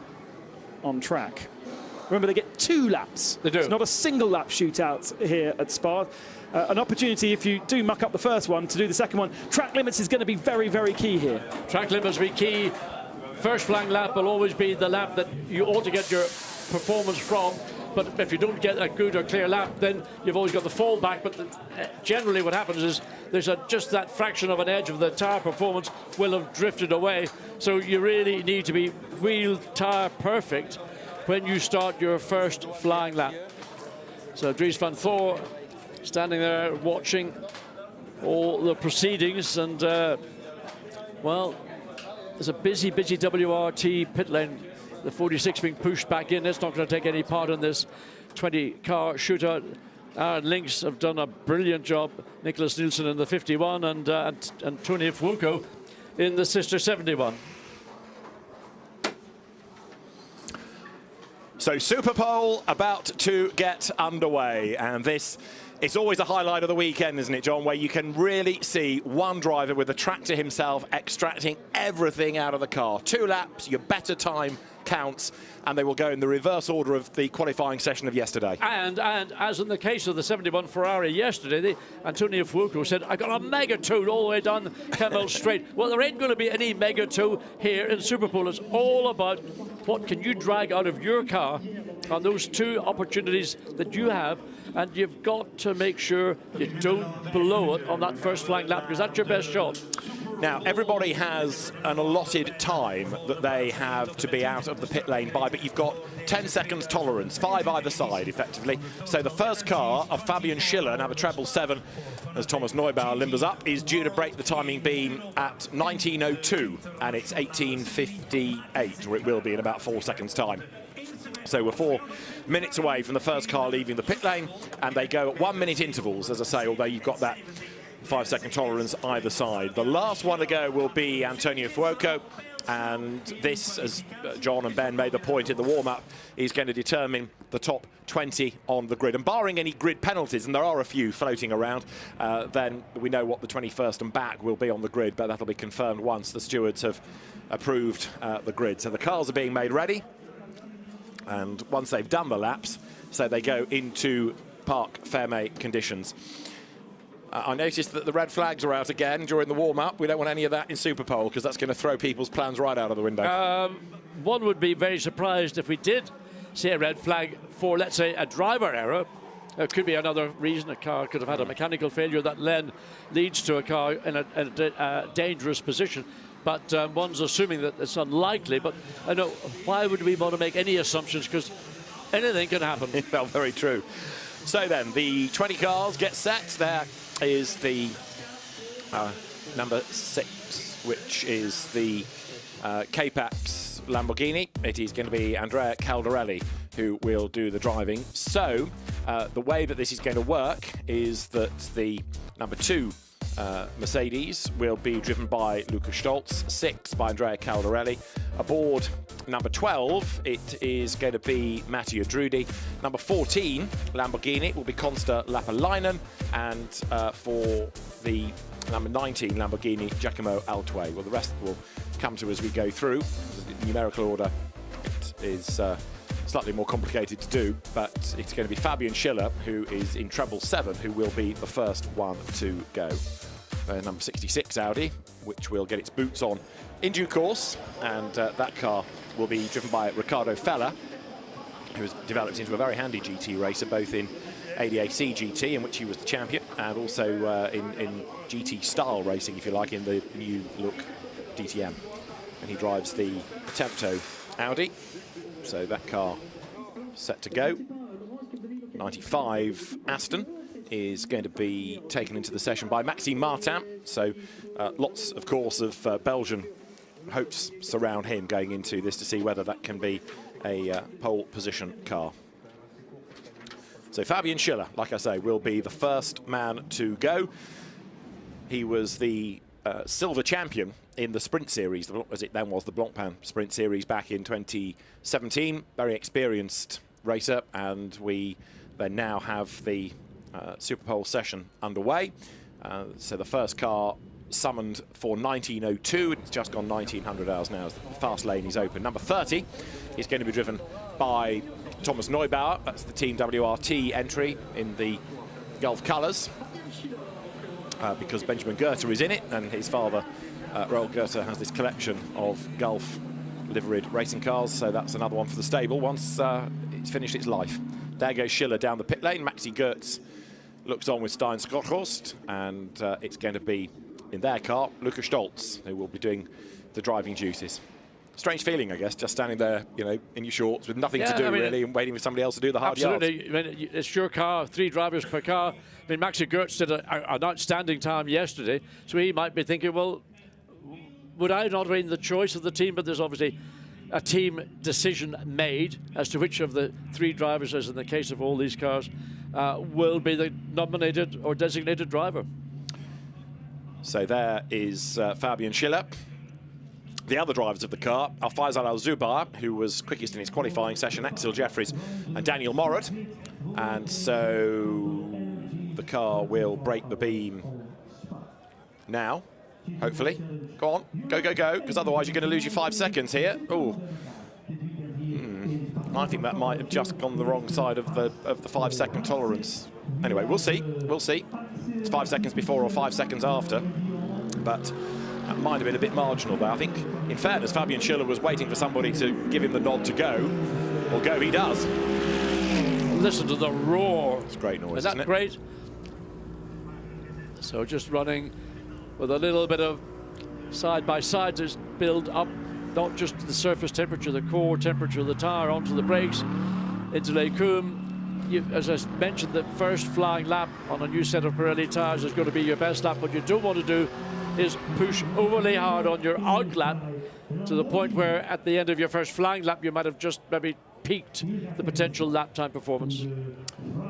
on track. Remember, they get 2 laps. They do. It's not a single lap shootout here at Spa. An opportunity, if you do muck up the first one, to do the second one. Track limits is going to be very, very key here. Track limits will be key. First flying lap will always be the lap that you ought to get your performance from. But if you don't get a good or clear lap, then you've always got the fallback. But generally what happens is there's just that fraction of an edge of the tyre performance will have drifted away. So you really need to be wheel tyre perfect when you start your first flying lap. So Dries van Thor standing there watching all the proceedings, and well, there's a busy WRT pit lane. The 46 being pushed back in. It's not going to take any part in this 20-car shootout. Aaron Links have done a brilliant job. Nicholas Nielsen in the 51 and Tony Fuoco in the sister 71. So Superpole about to get underway, and this is always a highlight of the weekend, isn't it, John, where you can really see one driver with the tractor himself extracting everything out of the car. 2 laps, your better time counts, and they will go in the reverse order of the qualifying session of yesterday. And as in the case of the 71 Ferrari yesterday, Antonio Fuoco said, I got a Mega 2 all the way down Kemmel Straight. Well, there ain't going to be any Mega 2 here in Superpole. It's all about what can you drag out of your car on those 2 opportunities that you have, and you've got to make sure you don't blow it on that first flying lap, because that's your best shot. Now, everybody has an allotted time that they have to be out of the pit lane by, but you've got 10 seconds tolerance, 5 either side, effectively. So the first car of Fabian Schiller, now the treble 7, as Thomas Neubauer limbers up, is due to break the timing beam at 19:02, and it's 18:58, or it will be in about 4 seconds' time. So we're 4 minutes away from the first car leaving the pit lane, and they go at 1 minute intervals, as I say, although you've got that 5-second tolerance either side. The last one to go will be Antonio Fuoco, and this, as John and Ben made the point in the warm-up, is going to determine the top 20 on the grid. And barring any grid penalties, and there are a few floating around, then we know what the 21st and back will be on the grid, but that'll be confirmed once the stewards have approved the grid. So the cars are being made ready, and once they've done the laps, so they go into Parc Fermé conditions. I noticed that the red flags are out again during the warm-up. We don't want any of that in Superpole, because that's going to throw people's plans right out of the window. One would be very surprised if we did see a red flag for, let's say, a driver error. There could be another reason. A car could have had a mechanical failure that then leads to a car in a dangerous position. But one's assuming that it's unlikely. But I know, why would we want to make any assumptions? Because anything can happen. Well, very true. So then, the 20 cars get set. There is the number 6, which is the K-Pax Lamborghini. It is going to be Andrea Calderon who will do the driving. So the way that this is going to work is that the number 2 Mercedes will be driven by Luca Stolz, 6 by Andrea Calderon. Aboard number 12, it is going to be Mattia Drudi. Number 14, Lamborghini, will be Konsta Lapalainen. And for the number 19 Lamborghini, Giacomo Altoe. Well, the rest will come to as we go through. The numerical order it is slightly more complicated to do, but it's going to be Fabian Schiller, who is in treble 7, who will be the first one to go. Number 66 Audi, which will get its boots on in due course, and that car will be driven by Riccardo Fella, who has developed into a very handy GT racer, both in ADAC GT, in which he was the champion, and also in GT style racing, if you like, in the new look DTM. And he drives the Tempto Audi, so that car set to go. 95 Aston is going to be taken into the session by Maxime Martin, so lots, of course, of Belgian hopes surround him going into this to see whether that can be a pole position car. So Fabian Schiller, like I say, will be the first man to go. He was the silver champion in the sprint series, as it then was the Blancpain sprint series back in 2017. Very experienced racer, and we then now have the Superpole session underway. So the first car summoned for 1902. It's just gone 1900 hours now as the fast lane is open. Number 30 is going to be driven by Thomas Neubauer. That's the Team WRT entry in the Gulf colours, because Benjamin Goethe is in it, and his father, Roel Goethe, has this collection of Gulf liveried racing cars. So that's another one for the stable once it's finished its life. There goes Schiller down the pit lane. Maxi Goetz looks on with Stein Scotthorst, and it's going to be, in their car, Luca Stoltz, who will be doing the driving duties. Strange feeling, I guess, just standing there, you know, in your shorts with nothing to do, really, and waiting for somebody else to do the hard yards. Absolutely. I mean, it's your car, 3 drivers per car. I mean, Maxi Goetz did an outstanding time yesterday, so he might be thinking, well, would I not win the choice of the team? But there's obviously a team decision made as to which of the 3 drivers, as in the case of all these cars, will be the nominated or designated driver. So there is Fabian Schiller. The other drivers of the car are Faisal Al-Zubar, who was quickest in his qualifying session, Axel Jeffries and Daniel Morad. And so the car will break the beam now, hopefully. Go on, go, go, go, because otherwise you're going to lose your 5 seconds here. Oh, I think that might have just gone the wrong side of the 5-second tolerance. Anyway, we'll see, we'll see. It's 5 seconds before or 5 seconds after, but that might have been a bit marginal there. I think, in fairness, Fabian Schiller was waiting for somebody to give him the nod to go. Well, go he does. Listen to the roar. It's great noise, isn't it? Great? So just running with a little bit of side-by-side to build up not just the surface temperature, the core temperature of the tyre onto the brakes, into Les Combes. As I mentioned, the first flying lap on a new set of Pirelli tyres is going to be your best lap. What you don't want to do is push overly hard on your out lap to the point where at the end of your first flying lap you might have just maybe peaked the potential lap time performance.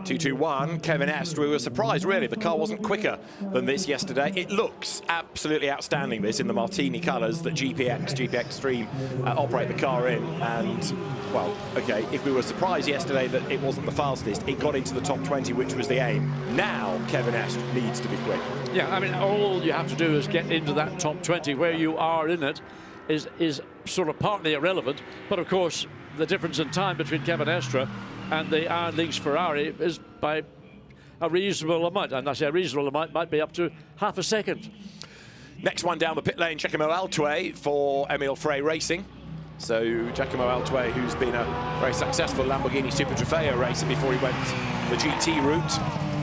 221, Kevin Est. We were surprised, really. The car wasn't quicker than this yesterday. It looks absolutely outstanding, this, in the Martini colours that GP Extreme operate the car in. And, well, OK, if we were surprised yesterday that it wasn't the fastest, it got into the top 20, which was the aim. Now, Kevin Est needs to be quick. Yeah, I mean, all you have to do is get into that top 20. Where you are in it is sort of partly irrelevant. But, of course, the difference in time between Kevin Estre and the Iron Lynx Ferrari is by a reasonable amount. And I say a reasonable amount might be up to half a second. Next one down the pit lane, Giacomo Altway for Emil Frey Racing. So Giacomo Altway, who's been a very successful Lamborghini Super Trofeo racer before he went the GT route,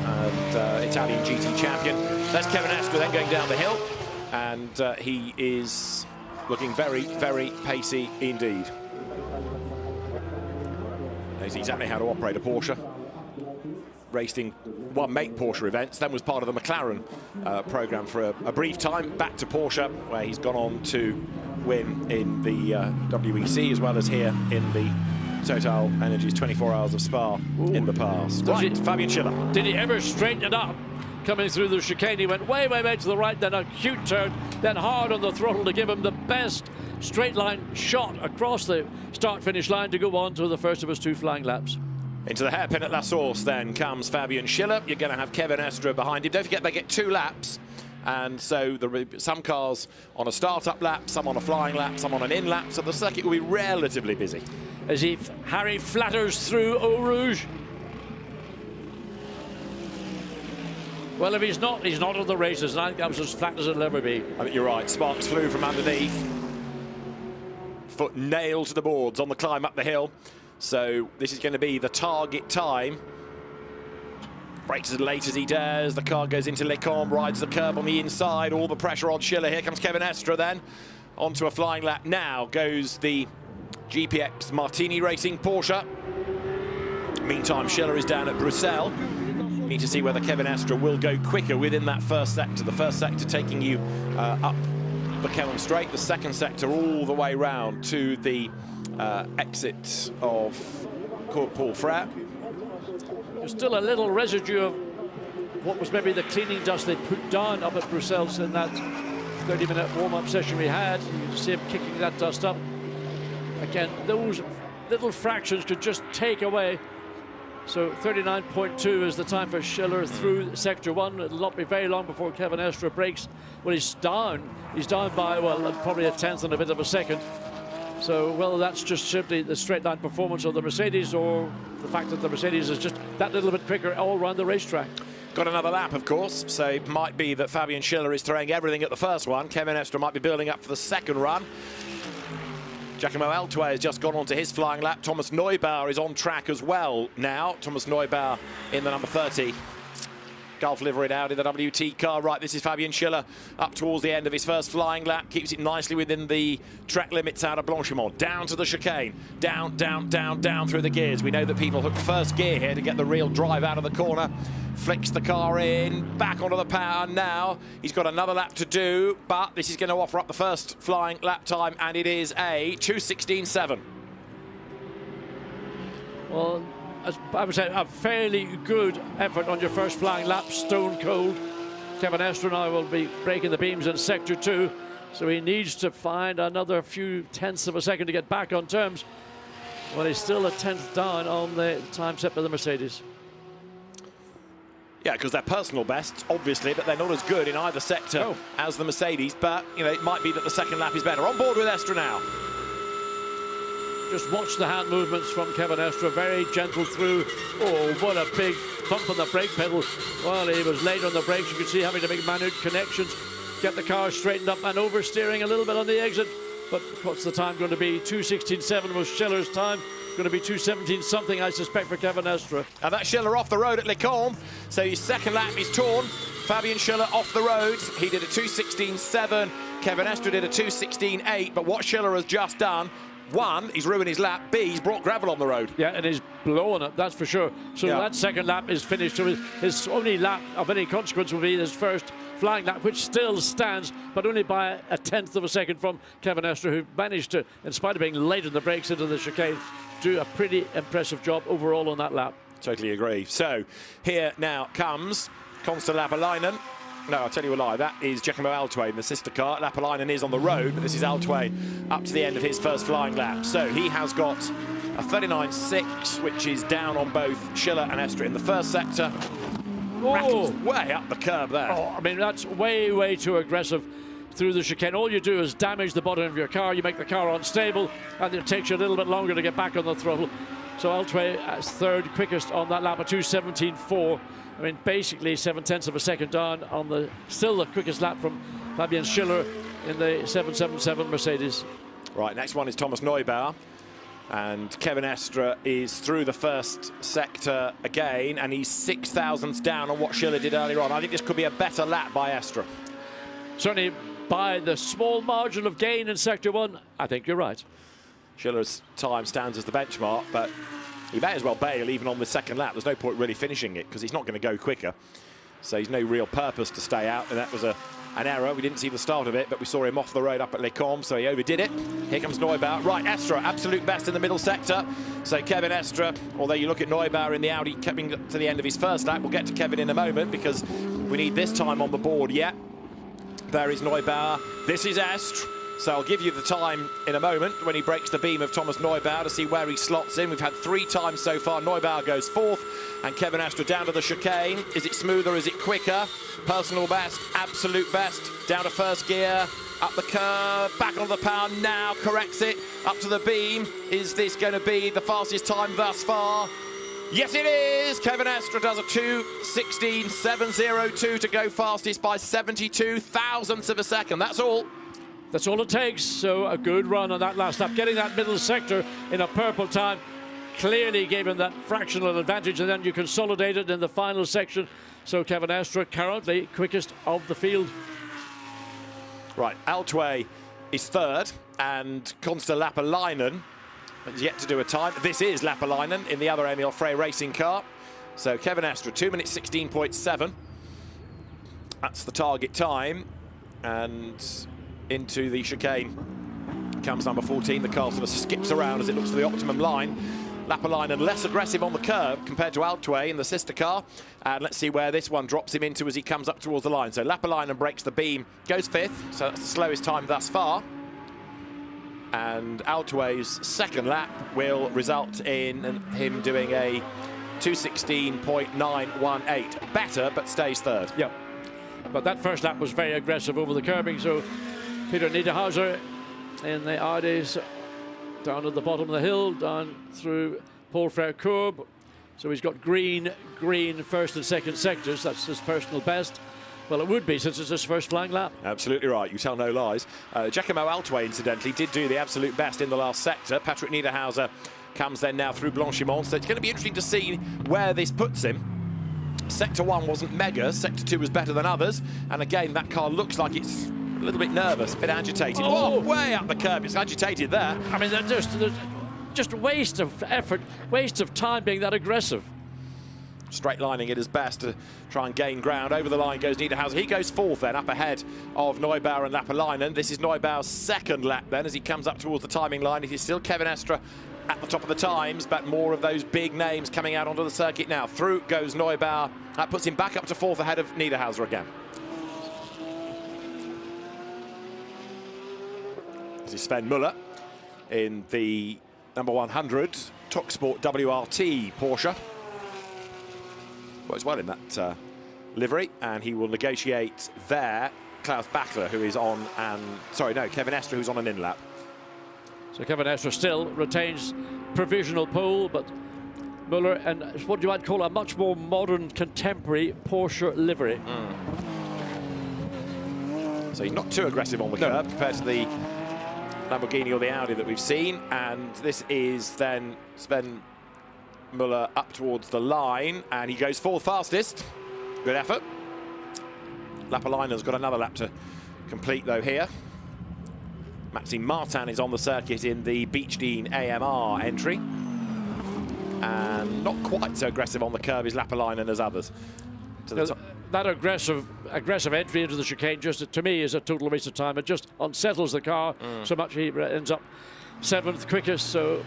and Italian GT champion. That's Kevin Estre then going down the hill, and he is looking very, very pacey indeed. Knows exactly how to operate a Porsche. Raced in one-make Porsche events, then was part of the McLaren program for a brief time, back to Porsche, where he's gone on to win in the WEC, as well as here in the TotalEnergies 24 Hours of Spa in the past. Right, Fabian Schiller. Did he ever straighten it up? Coming through the chicane, he went way, way, way to the right, then a cute turn, then hard on the throttle to give him the best straight line shot across the start-finish line to go on to the first of his 2 flying laps. Into the hairpin at La Source then comes Fabian Schiller. You're going to have Kevin Estre behind him. Don't forget they get 2 laps. And so there will be some cars on a start-up lap, some on a flying lap, some on an in lap. So the circuit will be relatively busy. As Harry flatters through Eau Rouge. Well, if he's not on the races, and I think that was as flat as it'll ever be. I think you're right. Sparks flew from underneath. Foot nailed to the boards on the climb up the hill. So this is going to be the target time. Brakes as late as he dares. The car goes into Les Combes, rides the curb on the inside. All the pressure on Schiller. Here comes Kevin Estre then. Onto a flying lap. Now goes the GPX Martini Racing Porsche. Meantime, Schiller is down at Bruxelles. Need to see whether Kevin Estre will go quicker within that first sector. The first sector taking you up the Kelham Straight. The second sector all the way round to the exit of Paul Frere. There's still a little residue of what was maybe the cleaning dust they put down up at Brussels in that 30-minute warm-up session we had. You see him kicking that dust up. Again, those little fractions could just take away. So 39.2 is the time for Schiller through sector 1. It'll not be very long before Kevin Estre breaks. Well, he's down. He's down by, well, probably a tenth and a bit of a second. So whether that's just simply the straight line performance of the Mercedes or the fact that the Mercedes is just that little bit quicker all around the racetrack. Got another lap, of course, so it might be that Fabian Schiller is throwing everything at the first one. Kevin Estre might be building up for the second run. Giacomo Altway has just gone on to his flying lap. Thomas Neubauer is on track as well now. Thomas Neubauer in the number 30. Gulf liveried out in the WT car. Right, this is Fabian Schiller up towards the end of his first flying lap. Keeps it nicely within the track limits out of Blanchimont. Down to the chicane. Down, down, down, down through the gears. We know that people hook first gear here to get the real drive out of the corner. Flicks the car in, back onto the power now. He's got another lap to do, but this is going to offer up the first flying lap time, and it is a 2:16.7. Well, I would say a fairly good effort on your first flying lap, stone cold. Kevin Estre now will be breaking the beams in sector 2, so he needs to find another few tenths of a second to get back on terms. Well, he's still a tenth down on the time set by the Mercedes. Yeah, because they're personal bests, obviously, but they're not as good in either sector as the Mercedes. But, you know, it might be that the second lap is better. On board with Estre now. Just watch the hand movements from Kevin Estre, very gentle through. Oh, what a big thump on the brake pedal. Well, he was late on the brakes. You could see having to make minute connections, get the car straightened up and oversteering a little bit on the exit. But what's the time going to be? 2:16.7 was Schiller's time. Going to be 2:17 something, I suspect, for Kevin Estre. And that's Schiller off the road at Les Combes. So his second lap is torn. Fabian Schiller off the road. He did a 2:16.7. Kevin Estre did a 2:16.8. But what Schiller has just done, one, he's ruined his lap. B, he's brought gravel on the road. Yeah, and he's blowing it, that's for sure. So that second lap is finished. So his only lap of any consequence will be his first flying lap, which still stands, but only by a tenth of a second from Kevin Estre, who managed to, in spite of being late in the brakes into the chicane, do a pretty impressive job overall on that lap. Totally agree. So here now comes Konsta Lapalainen. No, I'll tell you a lie. That is Giacomo Altway in the sister car. Lapalainen is on the road, but this is Altway up to the end of his first flying lap. So he has got a 39.6, which is down on both Schiller and Estre in the first sector. Rattles way up the curb there. Oh, I mean, that's way, way too aggressive through the chicane. All you do is damage the bottom of your car. You make the car unstable, and it takes you a little bit longer to get back on the throttle. So Altway as third quickest on that lap at 2:17.4. I mean, basically 7/10 of a second down on the still the quickest lap from Fabian Schiller in the 777 Mercedes. Right, next one is Thomas Neubauer. And Kevin Estre is through the first sector again, and he's 6 thousandths down on what Schiller did earlier on. I think this could be a better lap by Estre. Certainly by the small margin of gain in sector 1, I think you're right. Schiller's time stands as the benchmark, but he may as well bail even on the second lap. There's no point really finishing it because he's not going to go quicker. So he's no real purpose to stay out, and that was an error. We didn't see the start of it, but we saw him off the road up at Les Combes, so he overdid it. Here comes Neubauer. Right, Estre, absolute best in the middle sector. So Kevin Estre, although you look at Neubauer in the Audi coming to the end of his first lap, we'll get to Kevin in a moment because we need this time on the board yet. There is Neubauer. This is Estre. So I'll give you the time in a moment when he breaks the beam of Thomas Neubauer to see where he slots in. We've had 3 times so far. Neubauer goes 4th, and Kevin Estre down to the chicane. Is it smoother? Is it quicker? Personal best, absolute best. Down to first gear, up the curve, back on the power now, corrects it, up to the beam. Is this going to be the fastest time thus far? Yes, it is! Kevin Estre does a 2:16.702 to go fastest by 72 thousandths of a second. That's all. That's all it takes. So a good run on that last lap. Getting that middle sector in a purple time clearly gave him that fractional advantage, and then you consolidated in the final section. So Kevin Estre currently quickest of the field. Right, Altway is third, and Konsta Lapalainen has yet to do a time. This is Lapalainen in the other Emil Frey racing car. So Kevin Estre, 2:16.7. That's the target time. And into the chicane comes number 14. The car sort of skips around as it looks to the optimum line. Lapalainen less aggressive on the curb compared to Altway in the sister car. And let's see where this one drops him into as he comes up towards the line. So Lapalainen breaks the beam, goes 5th. So that's the slowest time thus far. And Altway's second lap will result in him doing a 2:16.918. Better, but stays third. Yep. But that first lap was very aggressive over the curbing, so Peter Niederhauser in the Audi's down at the bottom of the hill, down through Paul Frère-Courbe. So he's got green first and second sectors. That's his personal best. Well, it would be, since it's his first flying lap. Absolutely right. You tell no lies. Giacomo Altway, incidentally, did do the absolute best in the last sector. Patrick Niederhauser comes then now through Blanchimont. So it's going to be interesting to see where this puts him. Sector 1 wasn't mega. Sector 2 was better than others. And again, that car looks like it's a little bit nervous, a bit agitated. Oh, way up the curb. It's agitated there. I mean, they're just a waste of effort, waste of time being that aggressive. Straight lining it as best to try and gain ground. Over the line goes Niederhauser. He goes fourth then, up ahead of Neubauer and Lapalainen. This is Neubauer's second lap then as he comes up towards the timing line. It is still Kevin Estre at the top of the times, but more of those big names coming out onto the circuit now. Through goes Neubauer. That puts him back up to fourth ahead of Niederhauser again. This is Sven Müller in the number 100 TalkSport WRT Porsche. Works well in that livery, and he will negotiate there. Klaus Bachler, who is on, and Kevin Estre, who's on an in-lap. So Kevin Estre still retains provisional pole, but Müller, and what you might call a much more modern, contemporary Porsche livery. So he's not too aggressive on the curb compared to the Lamborghini or the Audi that we've seen, and this is then Sven Müller up towards the line, and he goes fourth fastest. Good effort. Lapalainen's got another lap to complete though here. Maxime Martin is on the circuit in the Beechdene AMR entry, and not quite so aggressive on the curb is Lapalainen as others. That aggressive entry into the chicane, just to me, is a total waste of time. It just unsettles the car so much he ends up seventh quickest. So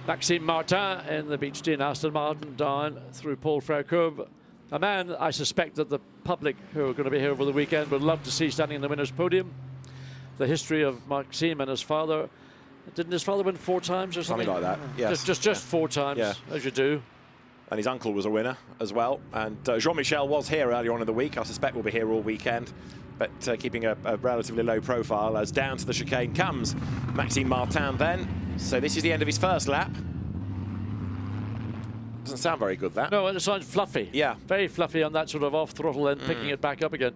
Maxime Martin in the Beechdene Aston Martin down through Paul Frère-Courbe. A man I suspect that the public who are going to be here over the weekend would love to see standing in the winner's podium. The history of Maxime and his father. Didn't his father win 4 times or something? Something like that, yes. Just 4 times, as you do. And his uncle was a winner as well. And Jean-Michel was here earlier on in the week. I suspect we'll be here all weekend, but keeping a relatively low profile as down to the chicane comes Maxime Martin then. So this is the end of his first lap. Doesn't sound very good, that. No, it sounds fluffy. Yeah. Very fluffy on that sort of off throttle and picking it back up again.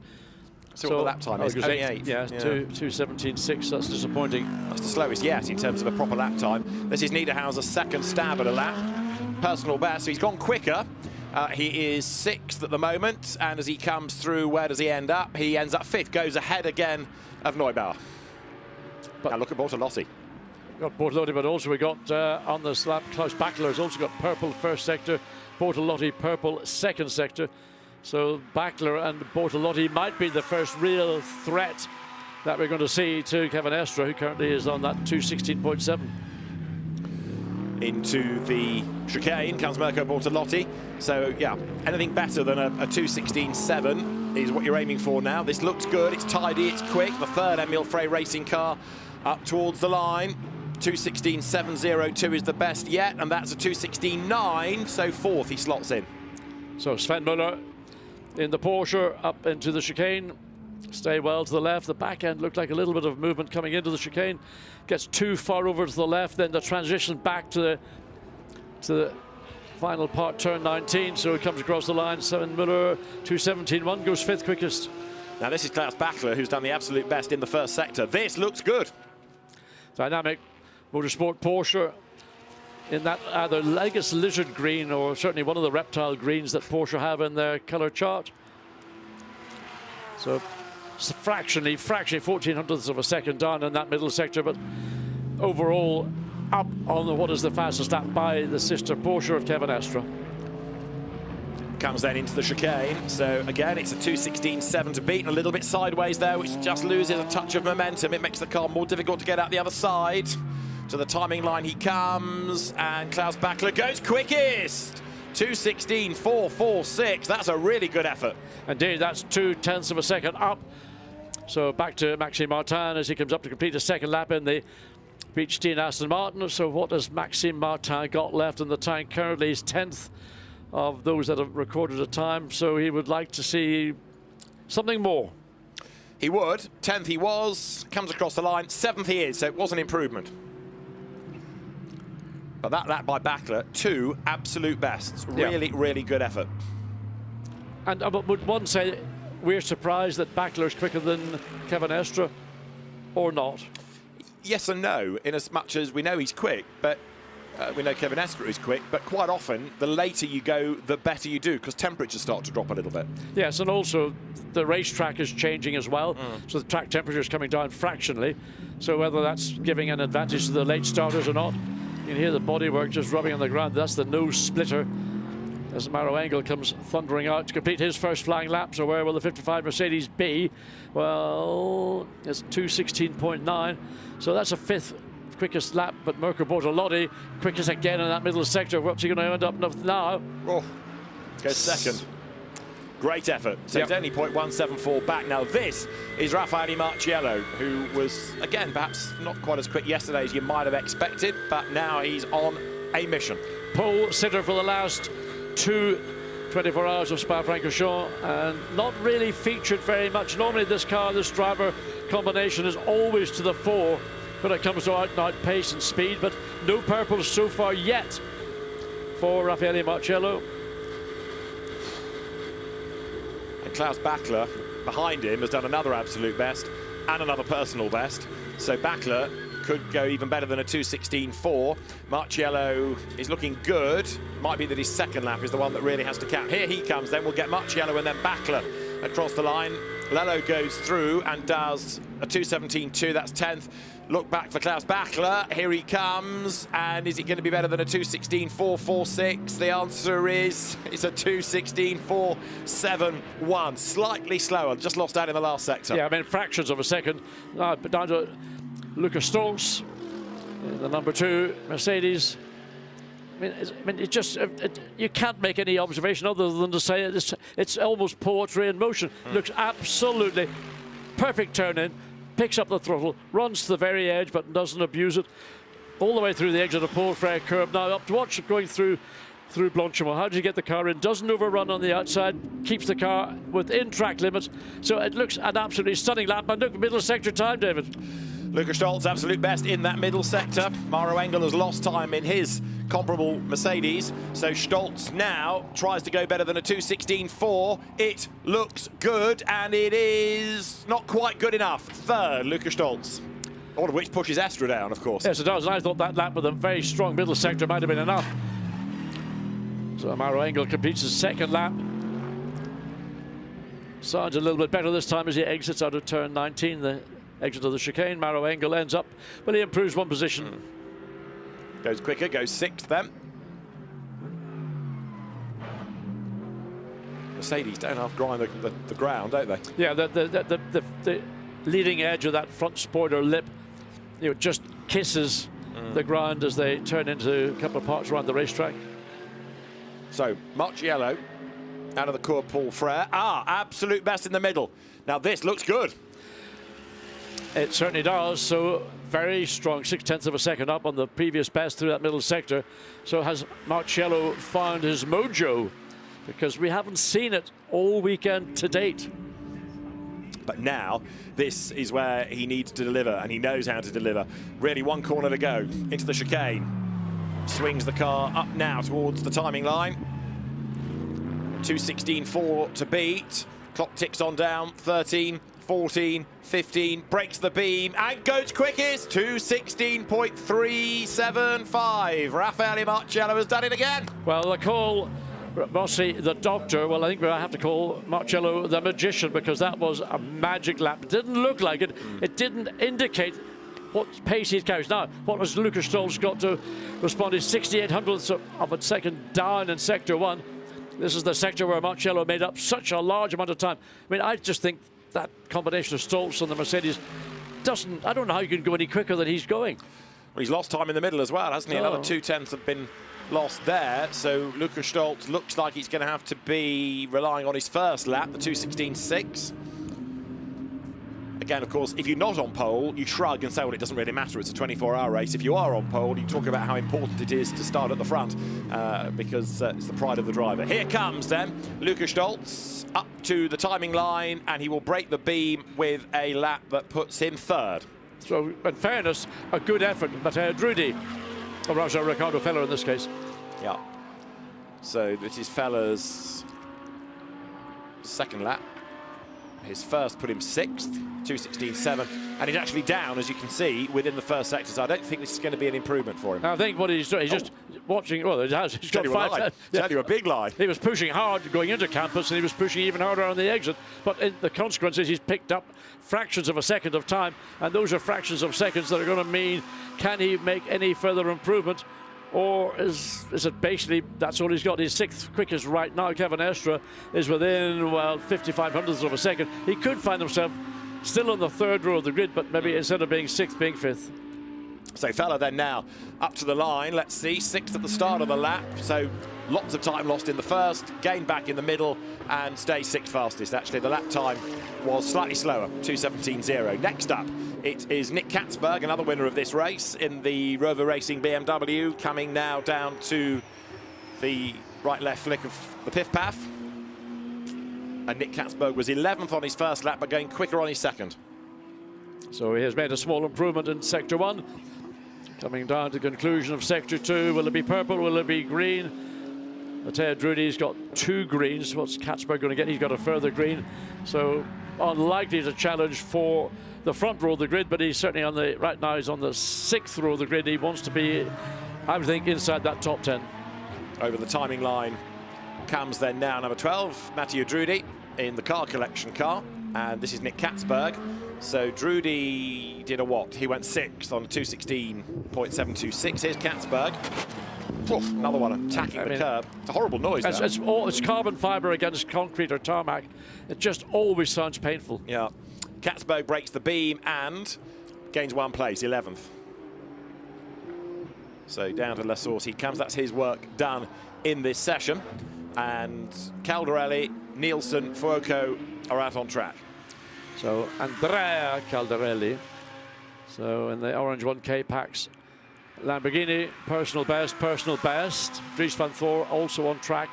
So what the lap time is? 28. Yeah, 2:17.6. That's disappointing. That's the slowest yet in terms of a proper lap time. This is Niederhauser's second stab at a lap. Personal best, so he's gone quicker. He is 6th at the moment, and as he comes through, where does he end up? He ends up 5th, goes ahead again of Neubauer. But now look at Bortolotti. Got Bortolotti, but also we got on this lap, Klaus Bachler has also got purple first sector, Bortolotti purple second sector. So Bachler and Bortolotti might be the first real threat that we're going to see to Kevin Estre, who currently is on that 2:16.7. Into the chicane comes Mirko Bortolotti. So, yeah, anything better than a 2:16.7 is what you're aiming for now. This looks good, it's tidy, it's quick. The third Emil Frey racing car up towards the line. 2:16.702 is the best yet, and that's a 2:16.9, so 4th he slots in. So Sven Müller in the Porsche up into the chicane. Stay well to the left. The back end looked like a little bit of movement coming into the chicane. Gets too far over to the left, then the transition back to the final part, turn 19. So it comes across the line. Sven Müller, 2:17.1, goes 5th quickest. Now this is Klaus Bachler, who's done the absolute best in the first sector. This looks good. Dynamic Motorsport Porsche in that either Legas lizard green or certainly one of the reptile greens that Porsche have in their color chart. So fractionally 1400ths of a second down in that middle sector, but overall up on what is the fastest lap by the sister Porsche of Kevin Estre. Comes then into the chicane, so again it's a 2:16.7 to beat, a little bit sideways there, which just loses a touch of momentum. It makes the car more difficult to get out the other side. To the timing line he comes, and Klaus Bachler goes quickest. 2:16.446. That's a really good effort. Indeed, that's 0.2 of a second up. So back to Maxime Martin as he comes up to complete a second lap in the reached Dean Aston Martin. So what has Maxime Martin got left in the tank? Currently he's 10th of those that have recorded a time, so he would like to see something more. He would. 10th he was, comes across the line. 7th he is, so it was an improvement. But that lap by Backler, 2 absolute bests. Really, really good effort. And would one say we're surprised that Backler is quicker than Kevin Estre, or not? Yes and no, in as much as we know he's quick, but we know Kevin Estre is quick, but quite often the later you go, the better you do, because temperatures start to drop a little bit. Yes, and also the racetrack is changing as well, so the track temperature is coming down fractionally. So whether that's giving an advantage to the late starters or not, you can hear the bodywork just rubbing on the ground. That's the nose splitter as Maro Engel comes thundering out to complete his first flying lap. So where will the 55 Mercedes be? Well, it's 2:16.9, so that's a 5th quickest lap, but Mirko Bortolotti quickest again in that middle sector. What's he going to end up with now? Oh, goes second. Great effort. So he's only 0.174 back. Now this is Raffaele Marciello, who was, again, perhaps not quite as quick yesterday as you might have expected, but now he's on a mission. Pole sitter for the last 2 24 hours of Spa-Francorchamps, and not really featured very much. Normally this car, this driver combination is always to the fore when it comes to out-and-out pace and speed, but no purples so far yet for Raffaele Marciello. And Klaus Backler, behind him, has done another absolute best and another personal best. So Backler could go even better than a 2:16.4. Marciello is looking good. Might be that his second lap is the one that really has to count. Here he comes, then we'll get Marciello and then Backler across the line. Lello goes through and does a 2:17.2, that's 10th. Look back for Klaus Backler, here he comes, and is it going to be better than a 2:16.446? The answer is, it's a 2:16.471, slightly slower, just lost out in the last sector. Yeah, I mean, fractions of a second. But down to Lucas Stolz, the number 2 Mercedes. You can't make any observation other than to say it's almost poetry in motion. Looks absolutely perfect turn in, picks up the throttle, runs to the very edge but doesn't abuse it. All the way through the edge of the Paul Frere curb. Now up to watch it going through Blanchimont. How does he get the car in? Doesn't overrun on the outside, keeps the car within track limits. So it looks an absolutely stunning lap. And look, middle sector time, David. Lucas Stolz, absolute best in that middle sector. Maro Engel has lost time in his comparable Mercedes. So Stolz now tries to go better than a 2:16.4. It looks good, and it is not quite good enough. Third, Lucas Stolz. All of which pushes Estre down, of course. Yes, it does. And I thought that lap with a very strong middle sector might have been enough. So Maro Engel completes his second lap. Sounds a little bit better this time as he exits out of turn 19, the exit of the chicane. Maro Engel ends up, but he improves one position. Goes quicker, goes 6th then. Mercedes don't half grind the ground, don't they? Yeah, the leading edge of that front spoiler lip, it just kisses the ground as they turn into a couple of parts around the racetrack. So Marciello out of the Cours Paul Frere. Absolute best in the middle. Now this looks good. It certainly does. So very strong, 0.6 of a second up on the previous best through that middle sector. So has Marciello found his mojo? Because we haven't seen it all weekend to date. But now this is where he needs to deliver, and he knows how to deliver. Really, one corner to go into the chicane. Swings the car up now towards the timing line. 2:16.4 to beat. Clock ticks on down. 13, 14, 15. Breaks the beam and goes quickest. 2:16.375. Raffaele Marciello has done it again. Well, the call, Rossi, the doctor. Well, I think we have to call Marciello the magician, because that was a magic lap. It didn't look like it. It didn't indicate what pace he carries. Now, what has Lucas Stolz got to respond? Is 68 hundredths of a second down in sector 1. This is the sector where Marciello made up such a large amount of time. I mean, I just think that combination of Stolz and the Mercedes doesn't, I don't know how you can go any quicker than he's going. Well, he's lost time in the middle as well, hasn't he? Another 2/10 have been lost there. So Lucas Stolz looks like he's going to have to be relying on his first lap, the 2:16.6. Again, of course, if you're not on pole, you shrug and say, well, it doesn't really matter, it's a 24-hour race. If you are on pole, you talk about how important it is to start at the front because it's the pride of the driver. Here comes then Lukas Stoltz up to the timing line, and he will break the beam with a lap that puts him third. So, in fairness, a good effort, but Drudi, or rather Ricardo Feller in this case. Yeah. So this is Feller's second lap. His first put him 6th, 2:16.7, and he's actually down, as you can see, within the first sector. So I don't think this is going to be an improvement for him. I think what he's doing, he's just watching. Well, he has. He's got Tell you a big lie. He was pushing hard going into campus, and he was pushing even harder on the exit. But the consequence is he's picked up fractions of a second of time, and those are fractions of seconds that are going to mean, can he make any further improvement? Or is it basically that's all he's got? He's 6th quickest right now. Kevin Estra is within, well, 55 hundredths of a second. He could find himself still on the 3rd row of the grid, but maybe instead of being 6th, being 5th. So Feller then now up to the line. Let's see, 6th at the start of the lap. So lots of time lost in the first, gained back in the middle, and stays 6th fastest. Actually, the lap time was slightly slower, 2:17.0. Next up, it is Nick Katzberg, another winner of this race in the Rover Racing BMW, coming now down to the right-left flick of the piff-paff. And Nick Katzberg was 11th on his first lap, but going quicker on his second. So he has made a small improvement in Sector 1. Coming down to the conclusion of Sector 2. Will it be purple? Will it be green? Matteo Drudi's got 2 greens. What's Katzberg going to get? He's got a further green. So unlikely to challenge for the front row of the grid, but he's certainly on the, right now he's on the 6th row of the grid. He wants to be, I would think, inside that top 10. Over the timing line comes then now number 12, Matteo Drudi in the car collection car. And this is Nick Katzberg. So Drudi did a what? He went 6th on 2:16.726. Here's Katzberg. Oof, another one attacking the curb. It's a horrible noise. It's carbon fibre against concrete or tarmac. It just always sounds painful. Yeah. Katzberg breaks the beam and gains 1 place, 11th. So down to La Source he comes. That's his work done in this session. And Calderelli, Nielsen, Fuoco are out on track. So Andrea Calderelli. So in the orange 1K packs, Lamborghini, personal best. Dries van Thor also on track,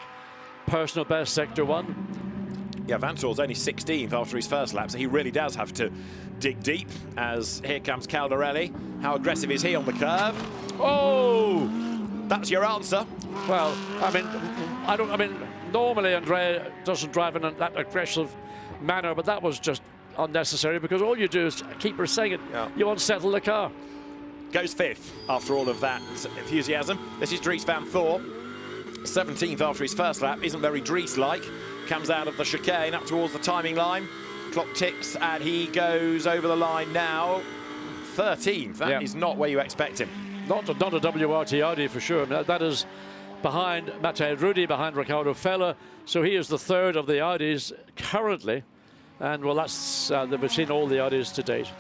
personal best, Sector 1. Yeah, Van Thor's only 16th after his first lap, so he really does have to dig deep. As here comes Calderelli. How aggressive is he on the curve? Oh, that's your answer. Well, I mean, normally Andrea doesn't drive in that aggressive manner, but that was just unnecessary because all you do is keep saying it. Yeah. You want to settle the car. Goes 5th after all of that enthusiasm. This is Dries van Thor, 17th after his first lap. Isn't very Dries-like. Comes out of the chicane up towards the timing line. Clock ticks and he goes over the line now. 13th. That is not where you expect him. Not a WRT Audi for sure. That is behind Matteo Drudi, behind Ricardo Feller. So he is the 3rd of the Audis currently. And well, that's we've seen all the Audis to date.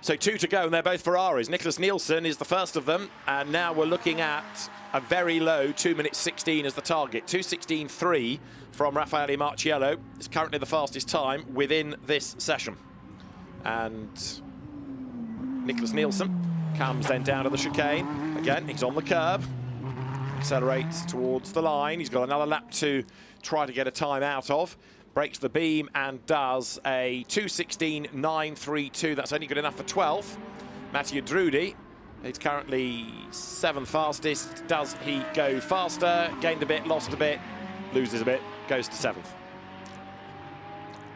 So 2 to go, and they're both Ferraris. Nicholas Nielsen is the first of them, and now we're looking at a very low 2:16 as the target. 2:16.3 from Raffaele Marciello. It's currently the fastest time within this session. And Nicholas Nielsen comes then down to the chicane. Again, he's on the curb. Accelerates towards the line. He's got another lap to try to get a time out of. Breaks the beam and does a 2:16.932. That's only good enough for 12th. Matteo Drudi, he's currently 7th fastest. Does he go faster? Gained a bit, lost a bit, loses a bit, goes to 7th.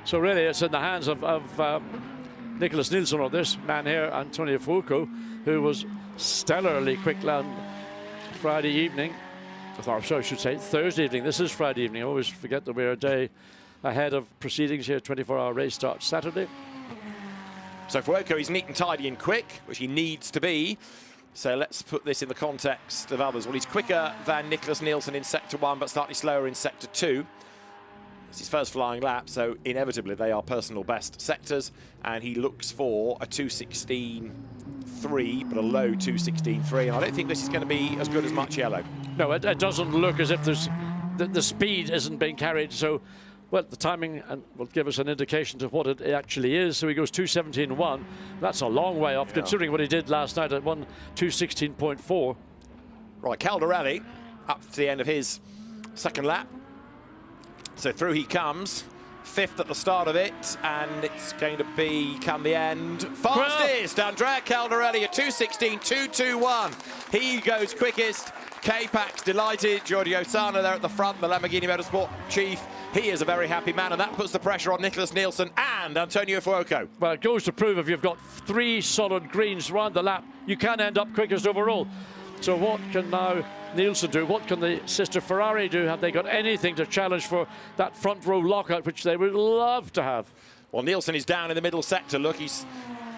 So really it's in the hands of Nicholas Nielsen, or this man here, Antonio Fuoco, who was stellarly quick land Friday evening. I should say Thursday evening. This is Friday evening. I always forget that we're a day ahead of proceedings here. 24-hour race starts Saturday. So Fuoco, he's neat and tidy and quick, which he needs to be. So let's put this in the context of others. Well, he's quicker than Nicholas Nielsen in Sector 1, but slightly slower in Sector 2. It's his first flying lap, so inevitably they are personal best sectors, and he looks for a 2:16.3, but a low 2:16.3, and I don't think this is going to be as good as Marciello. No, it doesn't look as if there's the speed isn't being carried, so well, the timing and will give us an indication of what it actually is. So he goes 2:17.1. That's a long way off, considering what he did last night at 2:16.4. Right, Calderon up to the end of his second lap. So through he comes, 5th at the start of it, and it's going to be, come the end, fastest, Andrea Calderon at 2:16.221. He goes quickest. K-Pax delighted. Giorgio Sana there at the front, the Lamborghini Motorsport chief. He is a very happy man, and that puts the pressure on Nicholas Nielsen and Antonio Fuoco. Well, it goes to prove if you've got 3 solid greens around the lap, you can end up quickest overall. So what can now Nielsen do? What can the sister Ferrari do? Have they got anything to challenge for that front row lockout, which they would love to have? Well, Nielsen is down in the middle sector. Look, he's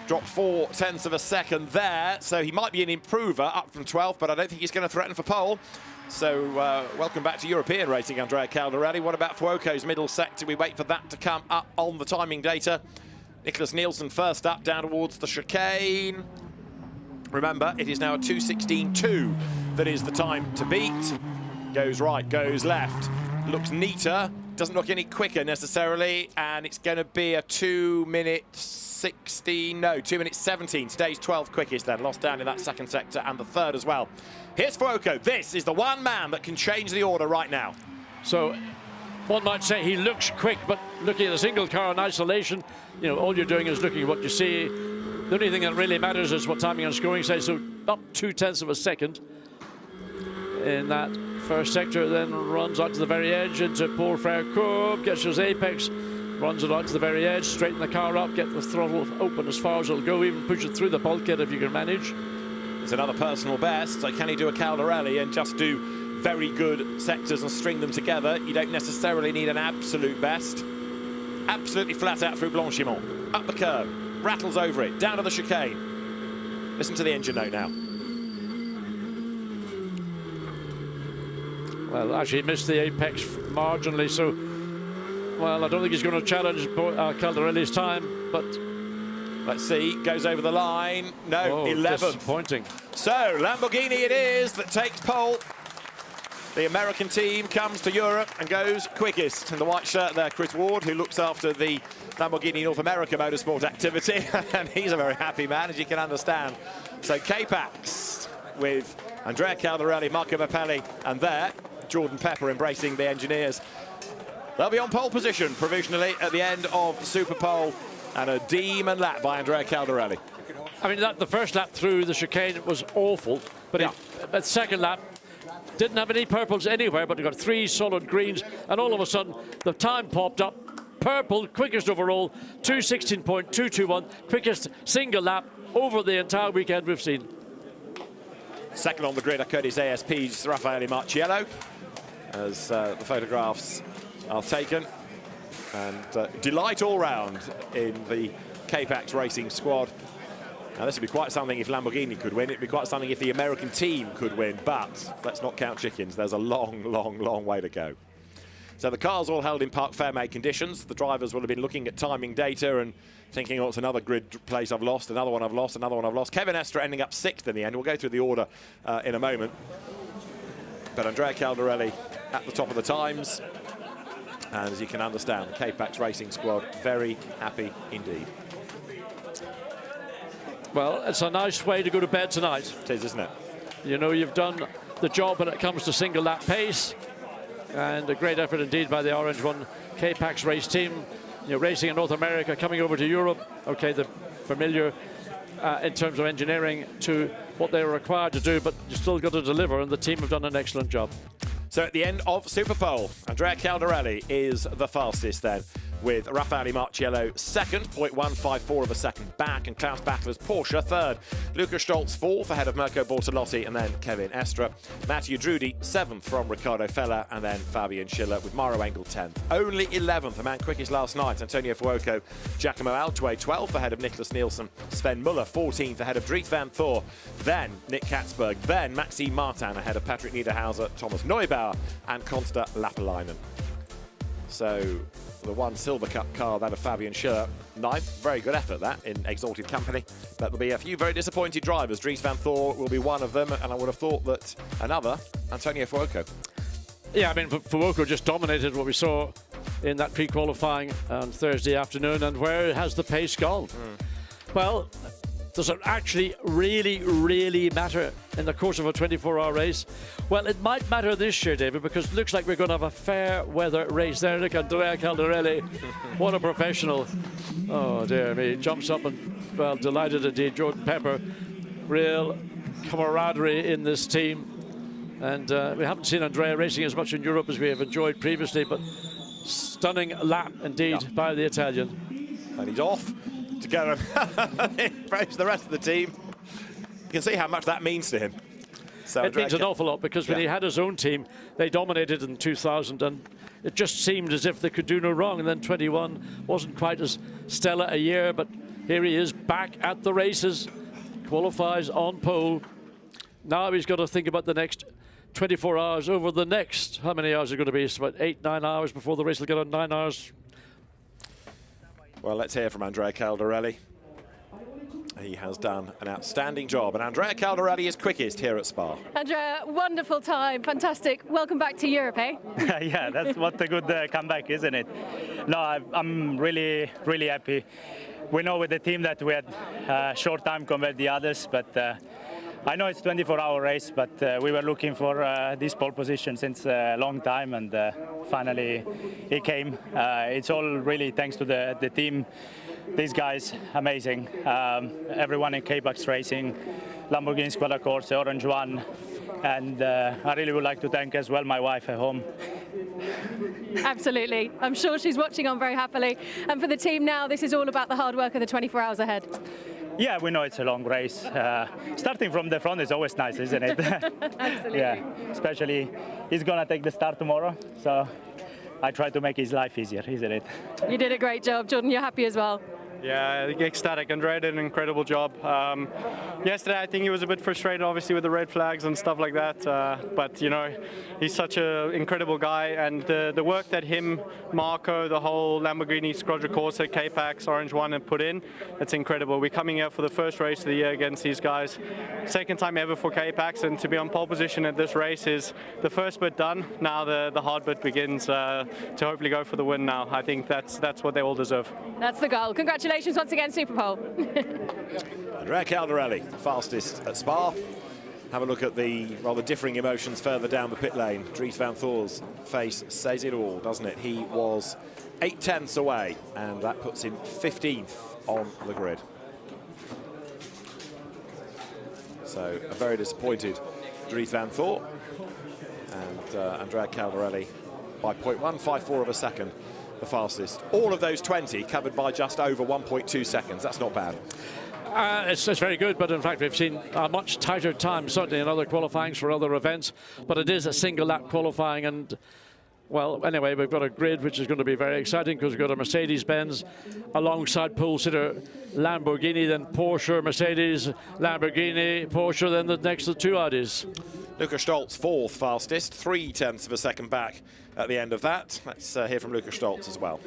dropped 0.4 of a second there, so he might be an improver up from 12th, but I don't think he's going to threaten for pole. So welcome back to European racing, Andrea Calderon. What about Fuoco's middle sector? We wait for that to come up on the timing data. Nicholas Nielsen first up, down towards the chicane. Remember, it is now a 2:16.2 that is the time to beat. Goes right, goes left. Looks neater, doesn't look any quicker necessarily, and it's going to be a 2:17. Today's 12th quickest then, lost down in that second sector and the third as well. Here's Fuoco. This is the one man that can change the order right now. So one might say he looks quick, but looking at a single car in isolation, you know, all you're doing is looking at what you see. The only thing that really matters is what timing and scoring says. So up 0.2 of a second in that first sector, then runs out to the very edge into Paul Frère-Courbe, gets his apex, runs it out to the very edge, straighten the car up, get the throttle open as far as it'll go, even push it through the bulkhead if you can manage. It's another personal best, so can he do a Calderon and just do very good sectors and string them together? You don't necessarily need an absolute best. Absolutely flat out through Blanchimont, up the curve, rattles over it, down to the chicane. Listen to the engine note now. Well, actually, he missed the apex marginally, so, well, I don't think he's going to challenge Calderon's time, but... Let's see, goes over the line. No, 11th. Disappointing. So, Lamborghini it is that takes pole. The American team comes to Europe and goes quickest. In the white shirt there, Chris Ward, who looks after the Lamborghini North America motorsport activity, and he's a very happy man, as you can understand. So K-Pax with Andrea Calderon, Marco Mappelli, and there, Jordan Pepper embracing the engineers. They'll be on pole position provisionally at the end of Super Pole, and a demon lap by Andrea Calderon. I mean, the first lap through the chicane was awful, but that second lap didn't have any purples anywhere, but he got 3 solid greens, and all of a sudden the time popped up. Purple, quickest overall, 2:16.221, quickest single lap over the entire weekend we've seen. Second on the grid, Curtis ASP's Raffaele Marciello, as the photographs are taken. And delight all round in the K-Pax racing squad. Now, this would be quite something if Lamborghini could win. It'd be quite something if the American team could win. But let's not count chickens. There's a long, long, long way to go. So the cars all held in parc fermé conditions. The drivers will have been looking at timing data and thinking, oh, it's another grid place I've lost, another one I've lost, another one I've lost. Kevin Estre ending up 6th in the end. We'll go through the order in a moment. But Andrea Calderon at the top of the times. And as you can understand, the K-Pax racing squad very happy indeed. Well, it's a nice way to go to bed tonight. It is, isn't it? You know, you've done the job when it comes to single lap pace, and a great effort indeed by the Orange One K-Pax race team. You know, racing in North America, coming over to Europe. Okay, they're familiar in terms of engineering to what they're required to do, but you still got to deliver, and the team have done an excellent job. So at the end of Super Pole, Andrea Calderon is the fastest then, with Raffaele Marciello second, 0.154 of a second back, and Klaus Battler's Porsche third. Luca Stolz 4th ahead of Mirko Bortolotti, and then Kevin Estre. Mathieu Drudi 7th from Ricardo Feller, and then Fabian Schiller with Mauro Engel 10th. Only 11th, the man quickest last night, Antonio Fuoco. Giacomo Altway 12th ahead of Nicholas Nielsen. Sven Muller 14th ahead of Dries van Thor. Then Nick Katzberg. Then Maxime Martin ahead of Patrick Niederhauser, Thomas Neubauer, and Konsta Lappalainen. So the one Silver Cup car, that of Fabian Schiller, 9th. Very good effort, that, in exalted company. But there'll be a few very disappointed drivers. Dries van Thor will be one of them, and I would have thought that another, Antonio Fuoco. Yeah, I mean, Fuoco just dominated what we saw in that pre-qualifying on Thursday afternoon. And where has the pace gone? Well, does it actually really matter in the course of a 24-hour race? Well, it might matter this year, David, because it looks like we're going to have a fair weather race there. Look, Andrea Calderon, what a professional. Oh, dear me, jumps up and, well, delighted indeed. Jordan Pepper, real camaraderie in this team. And we haven't seen Andrea racing as much in Europe as we have enjoyed previously, but stunning lap indeed by the Italian. And he's off to go and impress the rest of the team. You can see how much that means to him. So it means an awful lot, because when he had his own team, they dominated in 2000, and it just seemed as if they could do no wrong. And then 21 wasn't quite as stellar a year, but here he is back at the races, qualifies on pole. Now he's got to think about the next 24 hours over the next, how many hours are going to be? It's about 8-9 hours before the race will get on. 9 hours. Well, let's hear from Andrea Calderon. He has done an outstanding job, and Andrea Calderon is quickest here at Spa. Andrea, wonderful time, fantastic. Welcome back to Europe, eh? Yeah, that's what a good comeback, isn't it? No, I'm really happy. We know with the team that we had short time compared to the others, but I know it's a 24-hour race, but we were looking for this pole position since a long time, and finally it came. It's all really thanks to the team. These guys, amazing. Everyone in K-Bucks Racing, Lamborghini Squadra Corse, Orange One, and I really would like to thank as well my wife at home. Absolutely. I'm sure she's watching on very happily. And for the team now, this is all about the hard work of the 24 hours ahead. Yeah, we know it's a long race. Starting from the front is always nice, isn't it? Absolutely. Yeah, especially he's going to take the start tomorrow, so I try to make his life easier, isn't it? You did a great job, Jordan. You're happy as well. Yeah, ecstatic. Andrea did an incredible job. Yesterday, I think he was a bit frustrated, obviously, with the red flags and stuff like that. But, you know, he's such an incredible guy. And the work that him, Marco, the whole Lamborghini Squadra Corsa, K-Pax, Orange One have put in, it's incredible. We're coming here for the first race of the year against these guys. Second time ever for K-Pax. And to be on pole position at this race is the first bit done. Now the hard bit begins to hopefully go for the win now. I think that's what they all deserve. That's the goal. Congratulations once again, Superpole. Andrea Calderon, fastest at Spa. Have a look at the rather differing emotions further down the pit lane. Dries van Thor's face says it all, doesn't it? He was 8/10 away, and that puts him 15th on the grid. So a very disappointed Dries van Thor, and Andrea Calderon by 0.154 of a second, the fastest. All of those 20 covered by just over 1.2 seconds. That's not bad. It's very good, but in fact we've seen a much tighter time, certainly in other qualifyings for other events, but it is a single lap qualifying. And well, anyway, we've got a grid which is going to be very exciting, because we've got a Mercedes-Benz alongside pole sitter Lamborghini, then Porsche, Mercedes, Lamborghini, Porsche, then the next the two Audis. Luca Stolz, fourth fastest, 0.3 of a second back at the end of that. Let's hear from Luca Stolz as well.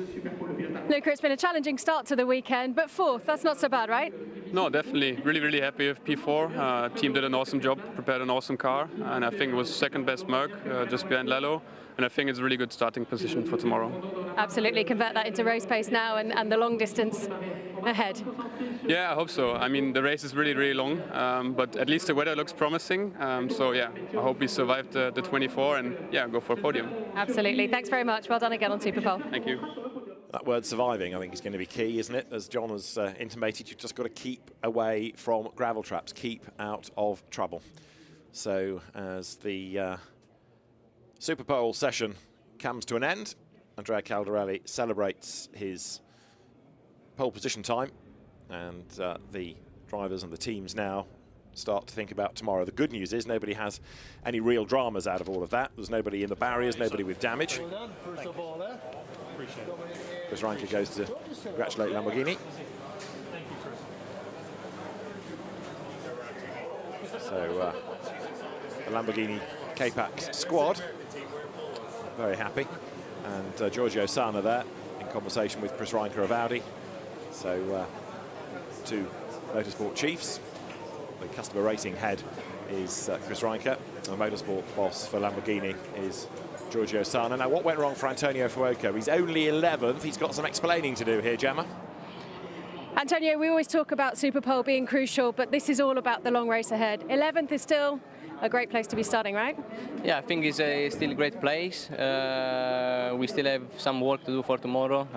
Luca, it's been a challenging start to the weekend, but fourth, that's not so bad, right? No, definitely. Really happy with P4. Team did an awesome job, prepared an awesome car, and I think it was second best Merc, just behind Lalo. And I think it's a really good starting position for tomorrow. Absolutely. Convert that into race pace now and the long distance ahead. Yeah, I hope so. I mean, the race is really long, but at least the weather looks promising. So yeah, I hope we survive the 24 and yeah, go for a podium. Absolutely. Thanks very much. Well done again on Superpole. Thank you. That word surviving, I think, is going to be key, isn't it? As John has intimated, you've just got to keep away from gravel traps, keep out of trouble. So as the Superpole session comes to an end, Andrea Calderon celebrates his pole position time, and the drivers and the teams now start to think about tomorrow. The good news is nobody has any real dramas out of all of that. There's nobody in the barriers, nobody with damage. Chris Reinke goes to congratulate Lamborghini. So the Lamborghini K-Pax squad very happy, and Giorgio Sana there in conversation with Chris Reinke of Audi. So two motorsport chiefs. The customer racing head is Chris Reinke, and the motorsport boss for Lamborghini is Giorgio Sana. Now, what went wrong for Antonio Fuoco? He's only 11th. He's got some explaining to do here, Gemma. Antonio, we always talk about Superpole being crucial, but this is all about the long race ahead. 11th is still a great place to be starting, right? Yeah, I think it's still a great place. We still have some work to do for tomorrow,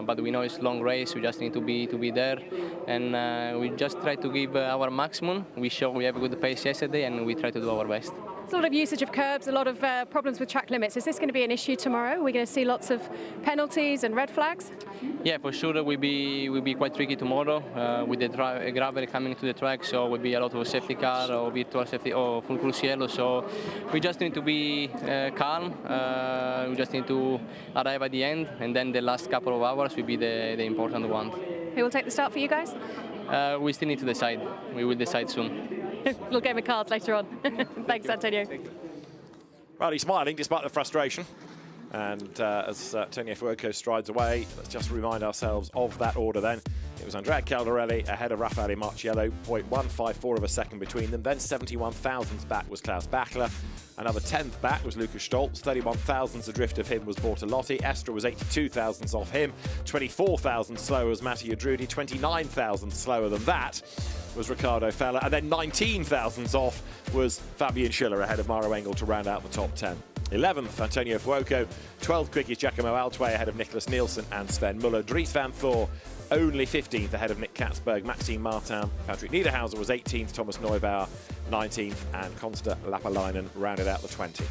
but we know it's a long race. We just need to be there, and we just try to give our maximum. We show we have a good pace yesterday, and we try to do our best. There's a lot of usage of curbs, a lot of problems with track limits. Is this going to be an issue tomorrow? We're going to see lots of penalties and red flags? Yeah, for sure will be quite tricky tomorrow with the gravel coming to the track. So will be a lot of safety car or virtual safety or full cruise yellow. So we just need to be calm. We just need to arrive at the end, and then the last couple of hours will be the important one. Who will take the start for you guys? We still need to decide. We will decide soon. Little game of cards later on. Thanks, Antonio. Well, he's smiling despite the frustration. And as Antonio Fuoco strides away, let's just remind ourselves of that order then. It was Andrea Calderon ahead of Raffaele Marciello, 0.154 of a second between them. Then 71 thousandths back was Klaus Bachler. Another 10th back was Lucas Stolz. 31 thousandths adrift of him was Bortolotti. Estra was 82 thousandths off him. 24 thousandths slower was Matteo Drudi. 29 thousandths slower than that was Riccardo Fella. And then 19 thousandths off was Fabian Schiller ahead of Maro Engel to round out the top 10. 11th, Antonio Fuoco. 12th quick is Giacomo Altway ahead of Nicholas Nielsen and Sven Muller. Dries van Thor only 15th ahead of Nick Katzberg. Maxime Martin, Patrick Niederhauser was 18th. Thomas Neubauer 19th, and Konsta Lapalainen rounded out the 20.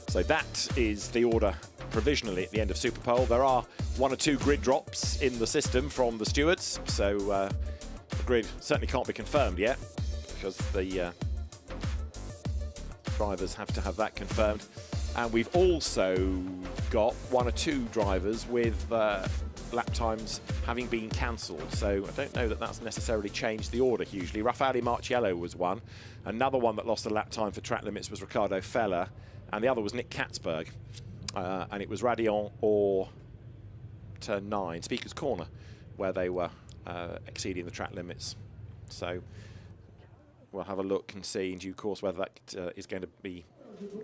So that is the order provisionally at the end of Superpole. There are 1 or 2 grid drops in the system from the stewards, so the grid certainly can't be confirmed yet because the drivers have to have that confirmed. And we've also got 1 or 2 drivers with lap times having been cancelled. So I don't know that that's necessarily changed the order hugely. Raffaele Marciello was one. Another one that lost a lap time for track limits was Riccardo Fella. And the other was Nick Katzberg. And it was Radion or turn 9, Speaker's Corner, where they were exceeding the track limits. So we'll have a look and see in due course whether that is going to be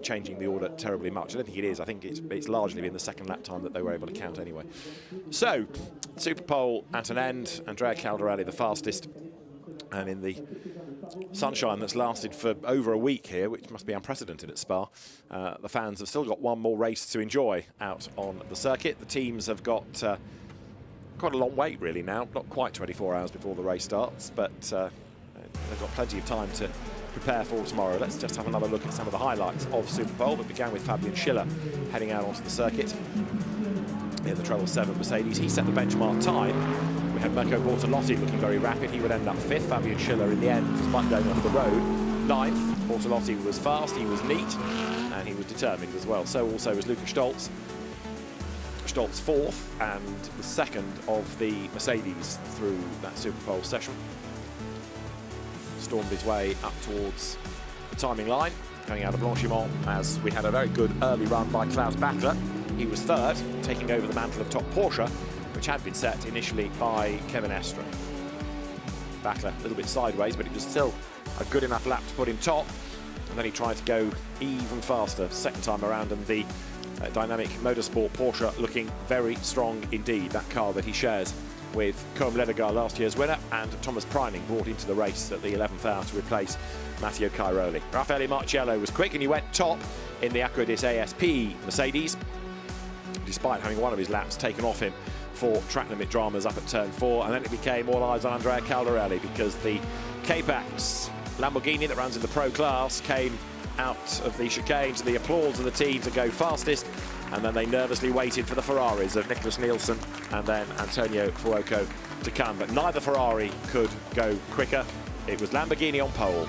changing the order terribly much. I don't think it is. I think it's largely been the second lap time that they were able to count anyway. So, Superpole at an end. Andrea Calderon the fastest. And in the sunshine that's lasted for over a week here, which must be unprecedented at Spa, the fans have still got one more race to enjoy out on the circuit. The teams have got quite a long wait really now, not quite 24 hours before the race starts, but they've got plenty of time to prepare for tomorrow. Let's just have another look at some of the highlights of Superpole. That began with Fabian Schiller heading out onto the circuit in the Treble 7 Mercedes. He set the benchmark time. We had Mirko Bortolotti looking very rapid. He would end up 5th. Fabian Schiller in the end, despite going off the road, 9th. Bortolotti was fast, he was neat, and he was determined as well. So also was Lucas Stolz. Stolz 4th and the 2nd of the Mercedes through that Superpole session. Stormed his way up towards the timing line, coming out of Blanchimont, as we had a very good early run by Klaus Bachler. He was 3rd, taking over the mantle of top Porsche, which had been set initially by Kevin Estra. Bachler a little bit sideways, but it was still a good enough lap to put him top. And then he tried to go even faster second time around, and the Dynamic Motorsport Porsche looking very strong indeed. That car that he shares with Koen Ledegaard, last year's winner, and Thomas Preining brought into the race at the 11th hour to replace Matteo Cairoli. Raffaele Marciello was quick and he went top in the Acrodis ASP Mercedes, despite having one of his laps taken off him for track limit dramas up at turn 4. And then it became all eyes on Andrea Calderon because the K-Pax Lamborghini that runs in the Pro class came out of the chicane to the applause of the team to go fastest, and then they nervously waited for the Ferraris of Nicholas Nielsen and then Antonio Fuoco to come, but neither Ferrari could go quicker. It was Lamborghini on pole.